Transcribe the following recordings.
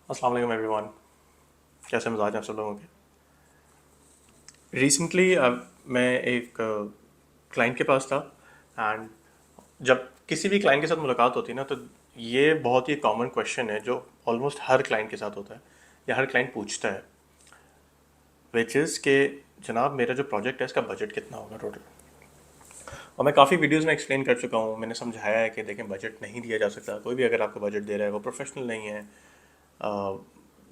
अस्सलाम वालेकुम एवरीवन। कैसे मिजाज हैं आप सब लोगों के। रिसेंटली मैं एक क्लाइंट के पास था। एंड जब किसी भी क्लाइंट के साथ मुलाकात होती है ना, तो ये बहुत ही कॉमन क्वेश्चन है जो ऑलमोस्ट हर क्लाइंट के साथ होता है या हर क्लाइंट पूछता है, विच इज़ के जनाब मेरा जो प्रोजेक्ट है इसका बजट कितना होगा टोटल। और मैं काफ़ी वीडियोस में एक्सप्लेन कर चुका हूँ, मैंने समझाया है कि देखें बजट नहीं दिया जा सकता। कोई भी अगर आपको बजट दे रहा है वो प्रोफेशनल नहीं है। अ,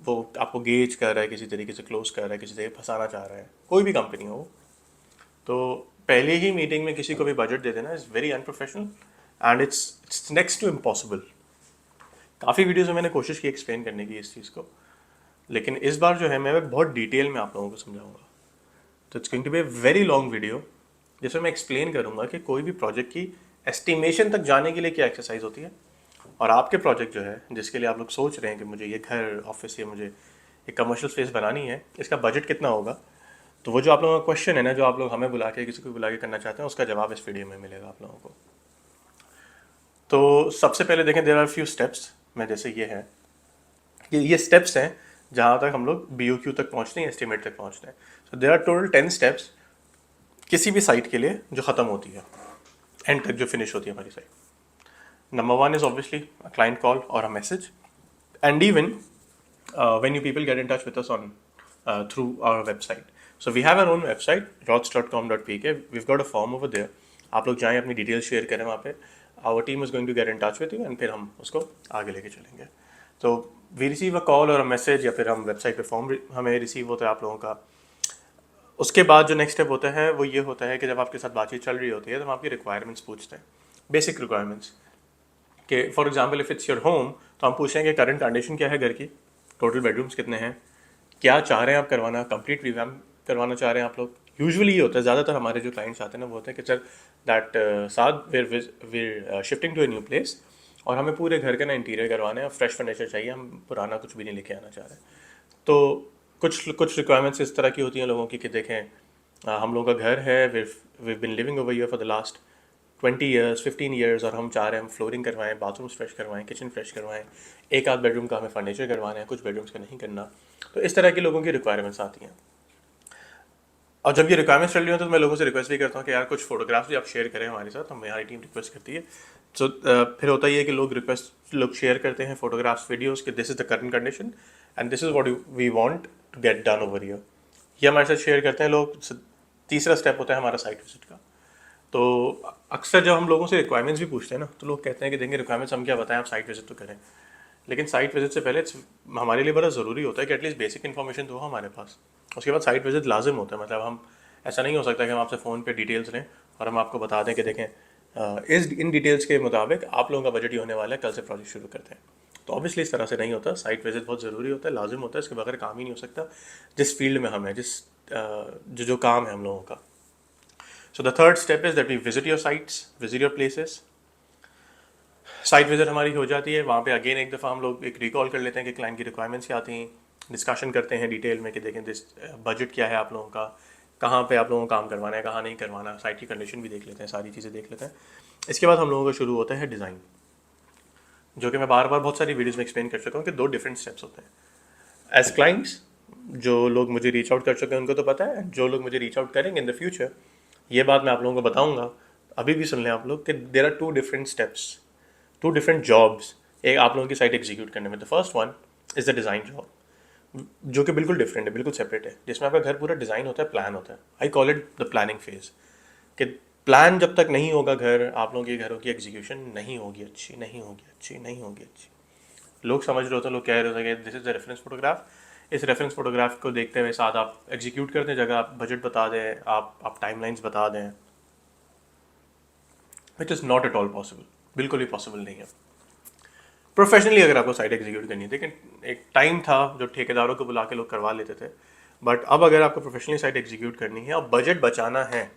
वो आपको गेज कर रहा है, किसी तरीके से क्लोज कर रहा है, किसी तरीके फंसाना चाह रहा है, कोई भी कंपनी हो। तो पहले ही मीटिंग में किसी को भी बजट दे देना is very unprofessional and it's next to impossible. काफ़ी वीडियोज़ में मैंने कोशिश की एक्सप्लेन करने की इस चीज़ को, लेकिन इस बार जो है मैं बहुत डिटेल में आप लोगों को समझाऊंगा। तो it's going to be a very long video जिसमें मैं एक्सप्लेन करूंगा कि कोई भी प्रोजेक्ट की एस्टिमेशन तक जाने के लिए क्या एक्सरसाइज होती है, और आपके प्रोजेक्ट जो है जिसके लिए आप लोग सोच रहे हैं कि मुझे ये घर ऑफिस या मुझे एक कमर्शियल स्पेस बनानी है, इसका बजट कितना होगा। तो वो जो आप लोगों का क्वेश्चन है ना, जो आप लोग हमें बुला के किसी को बुला के करना चाहते हैं, उसका जवाब इस वीडियो में मिलेगा आप लोगों को। तो सबसे पहले देखें, देयर आर फ्यू स्टेप्स। मैं जैसे ये है कि ये स्टेप्स हैं जहाँ तक हम लोग BOQ तक पहुँचते हैं, एस्टिमेट तक पहुँचते हैं। So there are total 10 steps किसी भी साइट के लिए जो ख़त्म होती है, एंड तक जो फिनिश होती है हमारी site. Number one is obviously a client call or a message, and even when you people get in touch with us on through our website. So we have our own website rots.com.pk. We've got a form over there. आप लोग जाएं, अपनी details share करें वहाँ पे। Our team is going to get in touch with you, and फिर हम उसको आगे लेके चलेंगे। तो वी रिसीव अ कॉल और अ मैसेज, या फिर हम वेबसाइट पे फॉर्म हमें रिसीव होता है आप लोगों का। उसके बाद जो नेक्स्ट स्टेप होता है वो ये होता है कि जब आपके साथ बातचीत चल रही होती है तो हम आपकी रिक्वायरमेंट्स पूछते हैं, बेसिक रिक्वायरमेंट्स। कि for example if it's your home, तो हम पूछेंगे करंट कंडीशन क्या है घर की, टोटल बेडरूम्स कितने हैं, क्या चाह रहे हैं आप करवाना, कंप्लीट रिवैम्प करवाना चाह रहे हैं आप लोग। यूजुअली ये होता है, ज़्यादातर हमारे जो क्लाइंट्स आते हैं ना वो होते हैं कि सर दैट साथ were shifting to a new place, और हमें पूरे घर का ना इंटीरियर करवाना है, फ्रेश फर्नीचर चाहिए, हम पुराना कुछ भी नहीं लेके आना चाह रहे। तो कुछ कुछ रिक्वायरमेंट्स इस तरह की होती हैं लोगों की कि देखें हम लोगों का घर है, we been living over here for the last 20 years 15 years, और हम चाह रहे हैं हम फ्लोरिंग करवाएं, बाथरूम्स फ्रेश करवाएं, किचन फ्रेश करवाएं, एक आध बेडरूम का हमें फर्नीचर करवाना है, कुछ बेडरूम्स का नहीं करना। तो इस तरह के लोगों की रिक्वायरमेंट्स आती हैं। और जब ये रिक्वायरमेंट्स चल रही हो तो मैं लोगों से रिक्वेस्ट भी करता हूँ कि यार कुछ फोटोग्राफ्स भी आप शेयर करें हमारे साथ, हमारी टीम रिक्वेस्ट करती है। सो फिर होता ही है कि लोग शेयर करते हैं फोटोग्राफ्स, वीडियोस कि this is the current condition and this is what we want to get done over here. ये हमारे साथ शेयर करते हैं लोग। तीसरा स्टेप होता है हमारा साइट विजिट का। तो अक्सर जब हम लोगों से रिक्वायरमेंट्स भी पूछते हैं ना, तो लोग कहते हैं कि देंगे रिक्वायरमेंट्स हम क्या बताएं, आप साइट विजिट तो करें। लेकिन साइट विजिट से पहले हमारे लिए बड़ा ज़रूरी होता है कि एटलीस्ट बेसिक इन्फॉर्मेशन तो हो हमारे पास। उसके बाद साइट विजिट लाजिम होता है। मतलब हम ऐसा नहीं हो सकता कि हम आपसे फ़ोन पे डिटेल्स लें और हम आपको बता दें कि देखें इस इन डिटेल्स के मुताबिक आप लोगों का बजट ही होने वाला है, कल से प्रोजेक्ट शुरू करते हैं। तो ऑब्वियसली इस तरह से नहीं होता। साइट विजिट बहुत ज़रूरी होता है, लाजिम होता है, इसके बगैर काम ही नहीं हो सकता जिस फील्ड में हम हैं, जो काम है हम लोगों का। So the third step is that we visit your sites, visit your places. Site visit हमारी हो जाती है, वहाँ पे अगेन एक दफ़ा हम लोग एक रिकॉल कर लेते हैं कि क्लाइंट की रिक्वायरमेंट्स क्या आती हैं, डिस्कशन करते हैं डिटेल में कि देखें दिस बजट क्या है आप लोगों का, कहाँ पे आप लोगों को काम करवाना है, कहाँ नहीं करवाना, साइट की कंडीशन भी देख लेते हैं, सारी चीज़ें देख लेते हैं। इसके बाद हम लोगों का शुरू होता है डिज़ाइन, जो कि मैं बार बार बहुत सारी वीडियोज़ में एक्सप्लेन कर चुका हूँ कि 2 डिफरेंट स्टेप्स होते हैं। एज क्लाइंट्स जो लोग मुझे रीच आउट कर चुके हैं उनको तो पता है, जो लोग मुझे रीच आउट करेंगे इन द फ्यूचर, ये बात मैं आप लोगों को बताऊंगा। अभी भी सुन लें आप लोग कि there are 2 different steps, 2 different jobs एक आप लोगों की साइट एग्जीक्यूट करने में। The first one is the design job, जो कि बिल्कुल डिफरेंट है, बिल्कुल सेपरेट है, जिसमें आपका घर पूरा डिज़ाइन होता है, प्लान होता है। I call it the planning phase. कि प्लान जब तक नहीं होगा घर, आप लोगों के घरों की एग्जीक्यूशन नहीं होगी अच्छी, नहीं होगी अच्छी, नहीं होगी अच्छी। लोग समझ रहे होते हैं, लोग कह रहे होते हैं कि this is the reference photograph, इस रेफरेंस फोटोग्राफ को देखते हुए साथ आप एग्जीक्यूट करते हैं, जगह आप बजट बता दें, आप टाइमलाइंस बता दें, which is not at all possible. बिल्कुल ही पॉसिबल नहीं है प्रोफेशनली अगर आपको साइट एग्जीक्यूट करनी है। लेकिन एक टाइम था जो ठेकेदारों को बुला के लोग करवा लेते थे, बट अब अगर आपको प्रोफेशनली साइट एग्जीक्यूट करनी है और बजट बचाना है,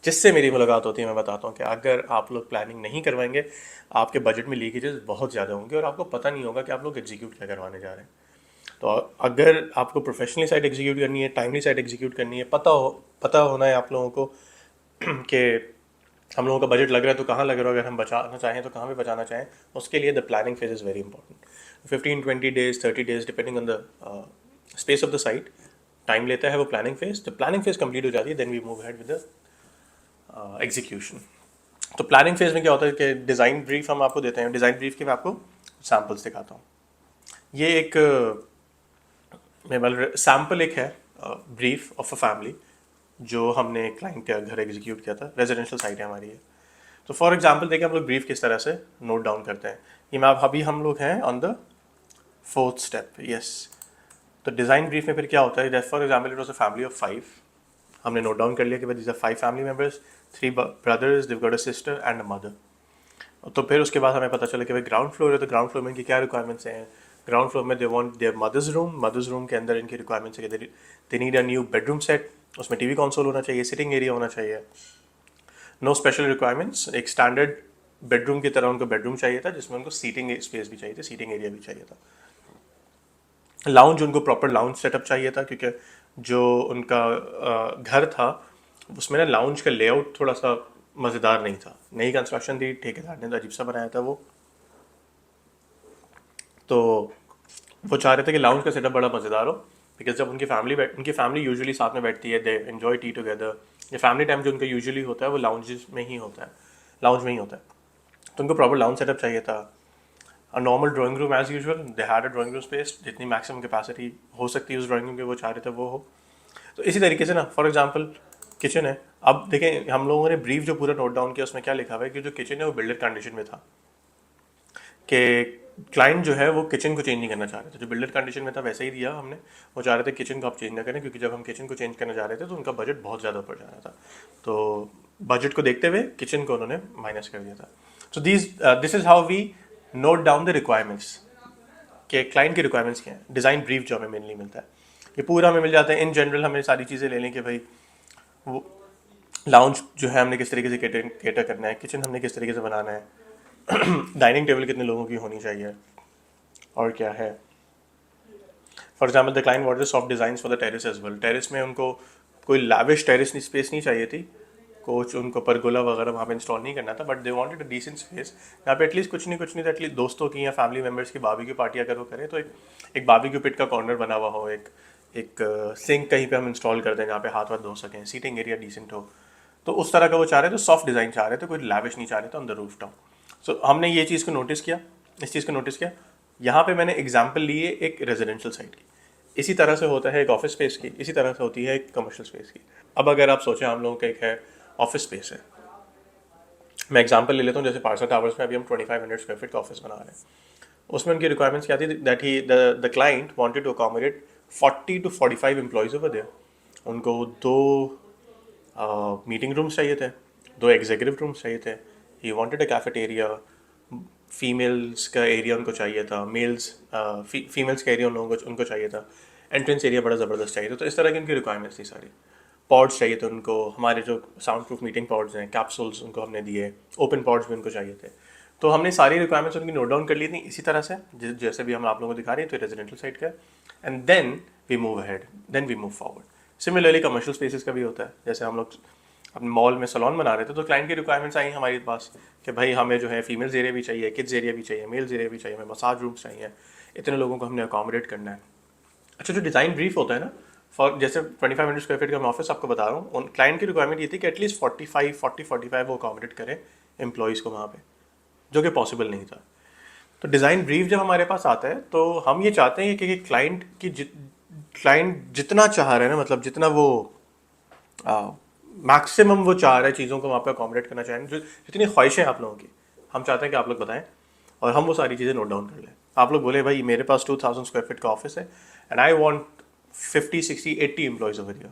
जिससे मेरी मुलाकात होती है, मैं बताता हूँ कि अगर आप लोग प्लानिंग नहीं करवाएंगे, आपके बजट में लीकेजेस बहुत ज़्यादा होंगे और आपको पता नहीं होगा कि आप लोग एग्जीक्यूट क्या करवाने जा रहे हैं। तो अगर आपको प्रोफेशनली साइट एग्जीक्यूट करनी है, टाइमली साइट एग्जीक्यूट करनी है, पता होना है आप लोगों को कि हम लोगों का बजट लग रहा है तो कहाँ लग रहा है, अगर हम बचाना चाहें तो कहाँ पे बचाना चाहें, उसके लिए the planning phase is very important. 15-20 days 30 days depending on the space of the site time लेता है वो प्लानिंग फेज। जब प्लानिंग फेज कंप्लीट हो जाती है then we move ahead with the execution. तो प्लानिंग फेज में क्या होता है कि डिज़ाइन ब्रीफ हम आपको देते हैं। डिज़ाइन ब्रीफ के मैं आपको सैम्पल्स दिखाता हूँ। ये एक सैम्पल एक है ब्रीफ ऑफ अ फैमिली जो हमने क्लाइंट के घर एग्जीक्यूट किया था। रेजिडेंशियल साइट है हमारी ये। तो फॉर एग्जांपल देखिए हम लोग ब्रीफ किस तरह से नोट डाउन करते हैं। ये मैं अभी हम लोग हैं on the 4th step. Yes, तो डिज़ाइन ब्रीफ में फिर क्या होता है, for example it was a family of 5। हमने नोट डाउन कर लिया कि भाई these are 5 family members, 3 brothers, they got a sister and a mother. तो फिर उसके बाद हमें पता चला कि भाई ग्राउंड फ्लोर है, तो ग्राउंड फ्लोर में इनकी क्या रिक्वायरमेंट्स हैं। ग्राउंड फ्लोर में they want their mother's room के अंदर इनकी रिक्वायरमेंट्स है कि they need a new bedroom set, उसमें टीवी कंसोल होना चाहिए, सिटिंग एरिया होना चाहिए। नो स्पेशल रिक्वायरमेंट्स, एक स्टैंडर्ड बेडरूम की तरह उनको बेडरूम चाहिए था जिसमें उनको सीटिंग स्पेस भी चाहिए थी, सीटिंग एरिया भी चाहिए था। लाउंज, उनको प्रॉपर लाउंज सेटअप चाहिए था क्योंकि जो उनका घर था उसमें ना लाउंज का लेआउट थोड़ा सा मज़ेदार नहीं था। नई कंस्ट्रक्शन थी, ठेकेदार ने तो अजीब सा बनाया था वो। तो वो चाह रहे थे कि लाउंज का सेटअप बड़ा मज़ेदार हो, बिकॉज जब उनकी फैमिली यूजुअली साथ में बैठती है, दे एन्जॉय टी टुगेदर। ये फैमिली टाइम जो उनका यूजुअली होता है वो लाउंज में ही होता है। तो उनको प्रॉपर लाउंज सेटअप चाहिए था। A normal drawing room as usual, they had a drawing room space, जितनी मैक्सिमम कैपेसिटी हो सकती है उस ड्राइंग रूम की वो चाह रहे थे वो हो। तो इसी तरीके से ना फॉर एग्जांपल किचन है। अब देखें हम लोगों ने ब्रीफ जो पूरा नोट डाउन किया उसमें क्या लिखा हुआ है कि जो किचन है वो बिल्डर कंडीशन में था, कि क्लाइंट जो है वो किचन को चेंज नहीं करना चाह रहे थे। जो बिल्डर कंडीशन में था वैसे ही दिया हमने। वो चाह रहे थे किचन को आप चेंज ना करें, क्योंकि जब हम किचन को चेंज करने जा रहे थे तो उनका बजट बहुत ज़्यादा ऊपर जा रहा था। तो बजट को देखते हुए किचन को उन्होंने माइनस कर दिया था। So this is how we note down the requirements, कि क्लाइंट की रिक्वायरमेंट्स क्या हैं। डिज़ाइन ब्रीफ जो हमें मेनली मिलता है ये पूरा हमें मिल जाता है। इन जनरल हमें सारी चीज़ें ले लें कि भाई वो लाउंज जो है हमने किस तरीके से केटर करना है, किचन हमने किस तरीके से बनाना है, डाइनिंग टेबल कितने लोगों की होनी चाहिए, और क्या है। For example the client wanted soft design for the terrace as well. Terrace में उनको कोई लाविश टेरेस स्पेस नहीं चाहिए थी, कुछ उनको परगोला वगैरह वहाँ पे इंस्टॉल नहीं करना था, but they wanted a decent space जहाँ पे एटलीस्ट कुछ नहीं तो एटलीस्ट दोस्तों की या फैमिली मेम्बर्स की बारबेक्यू पार्टी अगर वो करें तो एक बारबेक्यू पिट का कॉर्नर बना हुआ हो, एक सिंक कहीं पे हम इंस्टॉल कर दें जहाँ पे हाथ धो सकें, सीटिंग एरिया डिसेंट हो। तो उस तरह का वो चाह रहे थे, सॉफ्ट डिज़ाइन चाह रहे थे, कोई लैविश नहीं चाह रहे थे ऑन द रूफ टॉप। सो हमने ये चीज़ को नोटिस किया, इस चीज़ को नोटिस किया। यहाँ पे मैंने एग्जाम्पल लिए एक रेजिडेंशियल साइट की। इसी तरह से होता है एक ऑफिस स्पेस की, इसी तरह से होती है एक कमर्शियल स्पेस की। अब अगर आप सोचें हम लोगों का एक है ऑफिस स्पेस है, मैं एग्जांपल ले लेता हूँ। जैसे पारसा टावर्स में अभी हम 2500 स्क्वायर फीट का ऑफिस बना रहे हैं। उसमें उनकी रिक्वायरमेंट्स क्या थी, that he the client wanted to accommodate 40 to 45 employees over there. उनको 2 मीटिंग रूम्स चाहिए थे, 2 एग्जीक्यूटिव रूम्स चाहिए थे। He wanted a cafeteria, females का एरिया उनको चाहिए था, फीमेल्स का एरिया उनको चाहिए था, एंट्रेंस एरिया बड़ा ज़बरदस्त चाहिए था। तो इस तरह की उनकी रिक्वायरमेंट्स थी सारी। पॉड्स चाहिए थे उनको, हमारे जो साउंड प्रूफ मीटिंग पॉड्स हैं, कैप्सूल्स उनको हमने दिए, ओपन पॉड्स भी उनको चाहिए थे। तो हमने सारी रिक्वायरमेंट्स उनकी नोट डाउन कर ली थी इसी तरह से जैसे भी हम आप लोगों को दिखा रहे हैं। तो रेजिडेंशियल साइड का, and then we move ahead, then we move forward. Similarly commercial spaces का भी होता है। जैसे हम लोग अपने मॉल में सैलून बना रहे थे तो क्लाइंट की रिक्वायरमेंट्स आई हमारे पास कि भाई हमें जो है फीमेल्स एरिया भी चाहिए, किड्स एरिया भी चाहिए, मेल्स एरिया भी चाहिए, हमें मसाज रूम्स चाहिए, इतने लोगों को हमने अकोमोडेट करना है। अच्छा, जो डिज़ाइन ब्रीफ होता है ना, फॉर जैसे 2500 स्क्वायर फीट का मैं ऑफिस आपको बता रहा हूँ, उन क्लाइंट की रिक्वायरमेंट ये थी कि एटलीस्ट 45 वो अकोमोडेट करें एम्प्लॉयज़ को वहाँ पे, जो कि पॉसिबल नहीं था। तो डिज़ाइन ब्रीफ जब हमारे पास आता है तो हम ये चाहते हैं कि क्लाइंट जितना चाह रहे हैं ना, मतलब जितना वो मैक्सिमम वो चाह रहे हैं चीज़ों को वहाँ पे अकोमोडेट करना चाहें, जो जितनी ख्वाहिशें आप लोगों की, हम चाहते हैं कि आप लोग बताएं और हम वो सारी चीज़ें नोट डाउन कर लें। आप लोग बोले भाई मेरे पास 2000 स्क्वायर फीट का ऑफिस है and I want 50, 60, 80 employees over here,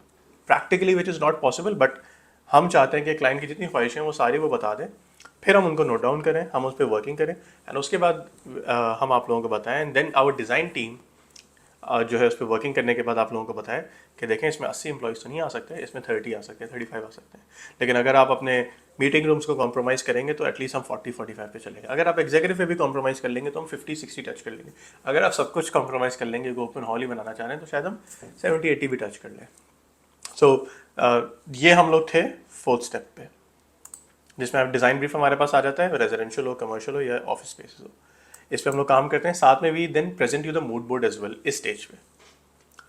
practically which is not possible, but हम चाहते हैं कि क्लाइंट की जितनी ख्वाहिशें हैं वो सारी वो बता दें, फिर हम उनको नोट डाउन करें, हम उस पर वर्किंग करें, एंड उसके बाद हम आप लोगों को बताएं, and then our design team जो है उस पर वर्किंग करने के बाद आप लोगों को बताएं कि देखें इसमें 80 एम्प्लॉयज़ तो नहीं आ सकते, इसमें 30 आ सकते हैं, 35 आ सकते हैं, लेकिन अगर आप अपने मीटिंग रूम्स को कॉम्प्रोमाइज़ करेंगे तो एटलीस्ट हम 40-45 पे चलेंगे। अगर आप एग्जीक्यूटिव पे भी कॉम्प्रोमाइज़ कर लेंगे तो हम 50-60 टच कर लेंगे। अगर आप सब कुछ कॉम्प्रोमाइज़ कर लेंगे, ओपन हॉल ही बनाना चाह रहे हैं, तो शायद हम 70-80 भी टच कर लें। सो ये हम लोग थे 4th स्टेप पे, जिसमें आप डिज़ाइन ब्रीफ हमारे पास आ जाता है, रेजिडेंशियल हो, कमर्शियल हो या ऑफिस स्पेस हो। इस पे हम लोग काम करते हैं, साथ में we then present you the mood board as well. इस स्टेज पे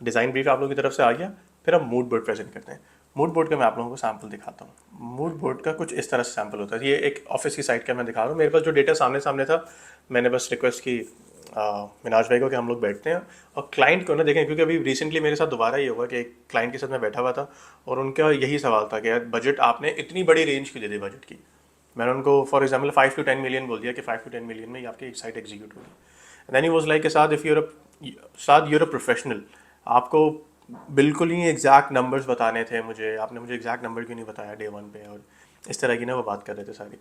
डिज़ाइन ब्रीफ आप लोगों की तरफ से आ गया, फिर हम मूड बोर्ड प्रेजेंट करते हैं। मूड बोर्ड का मैं आप लोगों को सैम्पल दिखाता हूँ। मूड बोर्ड का कुछ इस तरह से सैम्पल होता है। ये एक ऑफिस की साइट का मैं दिखा रहा हूँ। मेरे पास जो डेटा सामने सामने था, मैंने बस रिक्वेस्ट की मिनाज भाई को कि हम लोग बैठते हैं और क्लाइंट को ना देखें, क्योंकि अभी रिसेंटली मेरे साथ दोबारा ये हुआ कि एक क्लाइंट के साथ मैं बैठा हुआ था और उनका यही सवाल था कि यार बजट आपने इतनी बड़ी रेंज क्यों दे दी बजट की। मैंने उनको फॉर एग्जाम्पल 5 to 10 मिलियन बोल दिया कि 5 to 10 मिलियन में ये आपकी एक साइट एग्जीक्यूट होगी। देन ही वाज लाइक के साथ इफ़ यूर अ प्रोफेशनल, आपको बिल्कुल ही एग्जैक्ट नंबर्स बताने थे मुझे, आपने मुझे एग्जैक्ट नंबर क्यों नहीं बताया डे वन पे, और इस तरह की ना वो बात कर रहे थे सारी।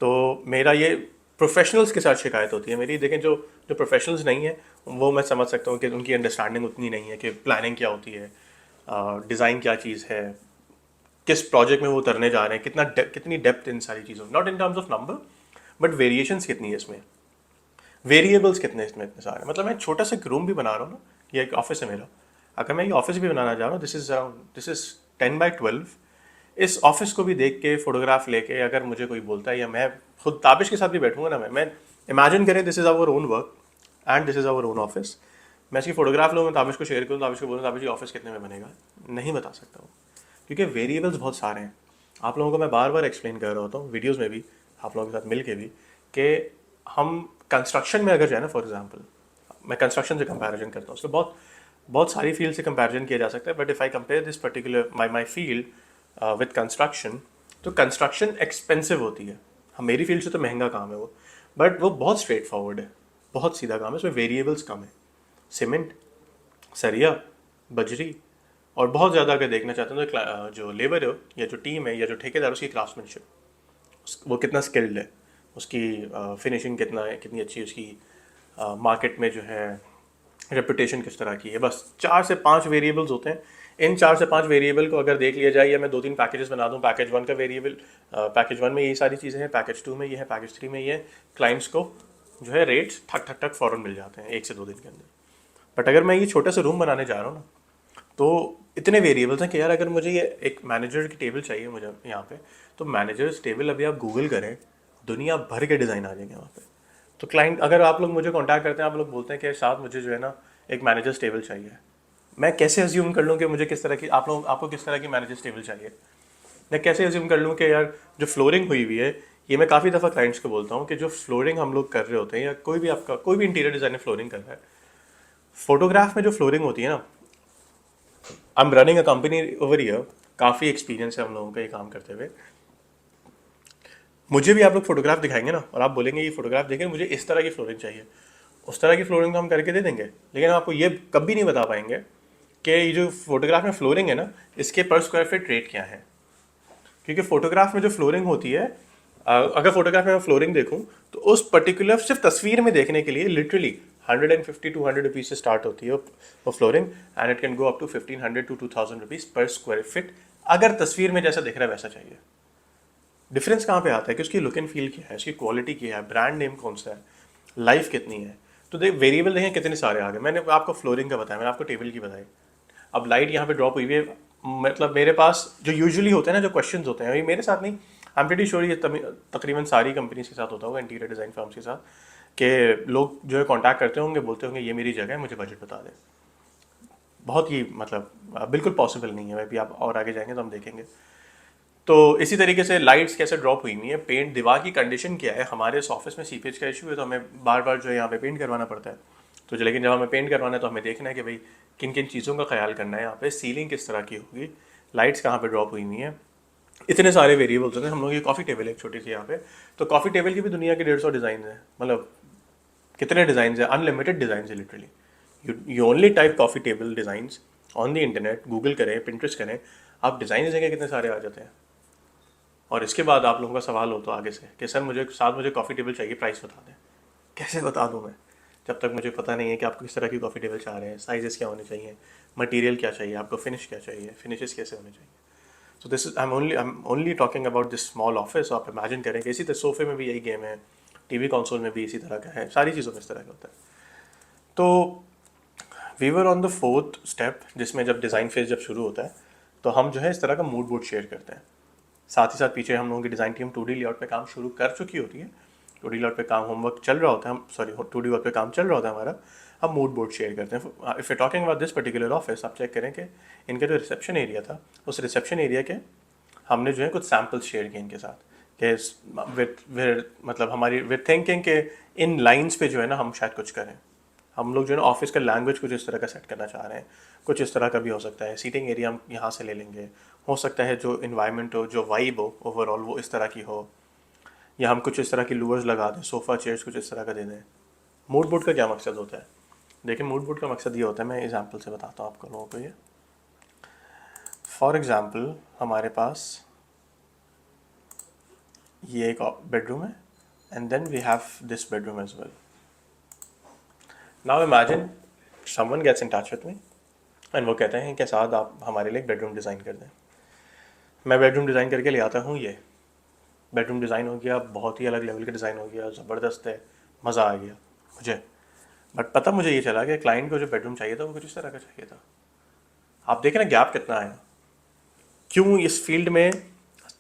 तो मेरा ये प्रोफेशनल्स के साथ शिकायत होती है मेरी। देखें, जो जो प्रोफेशनल्स नहीं है वो मैं समझ सकता हूँ कि उनकी अंडरस्टैंडिंग उतनी नहीं है कि प्लानिंग क्या होती है, डिज़ाइन क्या चीज़ है, किस प्रोजेक्ट में वो उतरने जा रहे हैं, कितनी डेप्थ इन सारी चीज़ों, not in terms of number but variations कितनी है इसमें, वेरिएबल्स कितने इसमें इतने सारे। मतलब मैं छोटा सा रूम भी बना रहा हूँ ना, ये एक ऑफिस है मेरा, अगर मैं ये ऑफिस भी बनाना चाह रहा हूँ, दिस इज़ 10 by 12। इस ऑफिस को भी देख के फोटोग्राफ लेके अगर मुझे कोई बोलता है, या मैं खुद ताबिश के साथ भी बैठूंगा ना, मैं इमेजिन करें this is our own work and this is our own office, मैं इसकी फोटोग्राफ लूँ, मैं ताबिश को शेयर करूँ, ताबिश को बोलूँ ताबिश ये ऑफिस कितने में बनेगा, नहीं बता सकता हूँ, क्योंकि वेरिएबल्स बहुत सारे हैं। आप लोगों को मैं बार बार एक्सप्लेन कर रहा होता हूँ वीडियोज़ में भी, आप लोगों के साथ मिल के भी, कि हम कंस्ट्रक्शन में अगर जाए ना, फॉर एग्जाम्पल मैं कंस्ट्रक्शन से कंपैरिजन करता हूँ, उसमें बहुत बहुत सारी फील्ड से कंपैरिजन किया जा सकता है, but if I compare this particular my field with construction, तो कंस्ट्रक्शन एक्सपेंसिव होती है। हम मेरी फील्ड से तो महंगा काम है वो, बट वो बहुत स्ट्रेट फॉरवर्ड है, बहुत सीधा काम है, उसमें वेरिएबल्स कम है। सीमेंट, सरिया, बजरी, और बहुत ज़्यादा अगर देखना चाहते हैं तो जो लेबर है या जो टीम है या जो ठेकेदार, उसकी क्राफ्ट्समैनशिप, वो कितना स्किल्ड है, उसकी फिनिशिंग कितना है, कितनी अच्छी उसकी मार्केट में जो है रेपुटेशन किस तरह की है। बस 4 से 5 वेरिएबल्स होते हैं। इन 4 से 5 वेरिएबल को अगर देख लिया जाए, या मैं 2-3 पैकेजेस बना दूं, पैकेज वन का वेरिएबल, पैकेज वन में ये सारी चीज़ें हैं, पैकेज टू में ये है, पैकेज थ्री में ये है, क्लाइंट्स को जो है रेट्स ठक ठक ठक फ़ौरन मिल जाते हैं 1 से 2 दिन के अंदर। बट अगर मैं ये छोटा सा रूम बनाने जा रहा हूँ ना, तो इतने वेरिएबल्स हैं कि यार अगर मुझे ये एक मैनेजर की टेबल चाहिए मुझे यहाँ पे, तो मैनेजर्स टेबल अभी आप गूगल करें, दुनिया भर के डिज़ाइन आ जाएंगे वहाँ पे। तो क्लाइंट, अगर आप लोग मुझे कांटेक्ट करते हैं, आप लोग बोलते हैं कि साथ मुझे जो है ना एक मैनेजर्स टेबल चाहिए, मैं कैसे अज्यूम कर लूँ कि मुझे किस तरह की, आपको किस तरह की मैनेजर्स टेबल चाहिए। मैं कैसे अज्यूम कर लूँ कि यार जो फ्लोरिंग हुई हुई है, ये मैं काफ़ी दफ़ा क्लाइंट्स को बोलता हूँ कि जो फ्लोरिंग हम लोग कर रहे होते हैं, या कोई भी आपका कोई भी इंटीरियर डिज़ाइनर फ्लोरिंग कर रहा है, फोटोग्राफ में जो फ्लोरिंग होती है ना, I am running a company over year, काफ़ी एक्सपीरियंस है हम लोगों का ये काम करते हुए। मुझे भी आप लोग फोटोग्राफ दिखाएंगे ना, और आप बोलेंगे ये फोटोग्राफ देखें मुझे इस तरह की फ्लोरिंग चाहिए, उस तरह की फ्लोरिंग तो हम करके दे देंगे, लेकिन हम आपको ये कभी नहीं बता पाएंगे कि ये जो फोटोग्राफ में फ्लोरिंग है ना, इसके पर स्क्वायर फीट रेट क्या है। क्योंकि फोटोग्राफ में जो फ्लोरिंग होती है, अगर फोटोग्राफ में मैं फ्लोरिंग देखूं, तो उस पर्टिकुलर सिर्फ तस्वीर में देखने के लिए लिटरली 150 to 100 रुपीज़ से स्टार्ट होती है वो flooring, and it can go up to 1500 to 2000 rupees per square feet, अगर तस्वीर में जैसा दिख रहा है वैसा चाहिए। डिफरेंस कहाँ पे आता है कि उसकी लुक एंड फील क्या है, उसकी क्वालिटी क्या है, ब्रांड नेम कौन सा है, लाइफ कितनी है। तो देख वेरिएबल देखें कितने सारे आ गए। मैंने आपको फ्लोरिंग का बताया, मैंने आपको टेबल की बताई, अब लाइट यहाँ पे ड्रॉप हुई हुई है। मतलब मेरे पास जो यूजुअली होते हैं ना, जो क्वेश्चंस होते हैं, ये मेरे साथ नहीं, आई एम प्रीटी श्योर ये तकरीबन सारी कंपनीज के साथ होता होगा, इंटीरियर डिज़ाइन फर्म्स के साथ, कि लोग जो है कॉन्टैक्ट करते होंगे, बोलते होंगे ये मेरी जगह है, मुझे बजट बता दें। बहुत ही मतलब बिल्कुल पॉसिबल नहीं है। मैं भी, आप और आगे जाएंगे तो हम देखेंगे। तो इसी तरीके से लाइट्स कैसे ड्रॉप हुई हुई है, पेंट, दीवार की कंडीशन क्या है। हमारे इस ऑफिस में सीपेज का इशू है, तो हमें बार बार जो है यहाँ पे पेंट करवाना पड़ता है। तो लेकिन जब हमें पेंट करवाना है तो हमें देखना है कि भाई किन किन चीज़ों का ख्याल करना है, यहाँ पे सीलिंग किस तरह की होगी, लाइट्स कहाँ पे ड्रॉप हुई हुई हैं। इतने सारे वेरिएबल्स होते हैं। हम लोग ये कॉफ़ी टेबल है एक छोटी सी यहाँ पे, तो कॉफ़ी टेबल की भी दुनिया के 150 डिज़ाइन है। मतलब कितने डिज़ाइन है, अनलिमिटेड डिज़ाइन है literally. You only type coffee table designs on the internet, Google करें, पिंटरेस्ट करें, आप डिज़ाइन देखें कितने सारे आ जाते हैं। और इसके बाद आप लोगों का सवाल हो तो आगे से कि सर मुझे कॉफ़ी टेबल चाहिए, प्राइस बता दें। कैसे बता दूं मैं, जब तक मुझे पता नहीं है कि आपको किस तरह की कॉफ़ी टेबल चाह रहे हैं, साइजेस क्या होने चाहिए, मटेरियल क्या चाहिए आपको, फिनिश क्या चाहिए, फिनिशेस कैसे होने चाहिए। So this is I am only talking about this small office. आप इमेजिन करें कि इसी तरह सोफे में भी यही गेम है, टीवी कंसोल में भी इसी तरह का है, सारी चीज़ों में इस तरह का होता है। तो we were on the fourth step, जिसमें जब डिज़ाइन फेज जब शुरू होता है, तो हम जो है इस तरह का मूड बोर्ड शेयर करते हैं। साथ ही साथ पीछे हम लोगों की डिज़ाइन टीम 2D लेआउट पे काम शुरू कर चुकी होती है, टू डी लेआउट पे काम होमवर्क चल रहा होता है, हम सॉरी टू डी वर्क पे काम चल रहा होता है हमारा, हम मूड बोर्ड शेयर करते हैं। If you talking about this particular office, आप चेक करें कि इनका जो रिसेप्शन एरिया था, उस रिसेप्शन एरिया के हमने जो है कुछ सैम्पल्स शेयर किए इनके साथ कि विद मतलब हमारी विद थिंकिंग के इन लाइंस पे जो है ना हम शायद कुछ करें। हम लोग जो है ना ऑफिस का लैंग्वेज कुछ इस तरह का सेट करना चाह रहे हैं, कुछ इस तरह का भी हो सकता है, सीटिंग एरिया हम यहाँ से ले लेंगे, हो सकता है जो इन्वायरमेंट हो, जो वाइब हो ओवरऑल वो इस तरह की हो, या हम कुछ इस तरह की लूवर्स लगा दें, सोफ़ा चेयर्स कुछ इस तरह का दे दें। मूड बोर्ड का क्या मकसद होता है? देखिए मूड बोर्ड का मकसद ये होता है, मैं एग्जांपल से बताता हूँ आपको लोगों को। ये फॉर एग्जांपल हमारे पास ये एक बेडरूम है and then we have this bedroom as well. Now imagine someone gets in touch with me and वो कहते हैं कि साद आप हमारे लिए एक बेडरूम डिज़ाइन कर दें। मैं बेडरूम डिज़ाइन करके ले आता हूँ, ये बेडरूम डिज़ाइन हो गया, बहुत ही अलग लेवल का डिज़ाइन हो गया, ज़बरदस्त है, मज़ा आ गया मुझे। बट पता मुझे ये चला कि क्लाइंट को जो बेडरूम चाहिए था वो कुछ इस तरह का चाहिए था। आप देखें ना गैप कितना है। क्यों इस फील्ड में,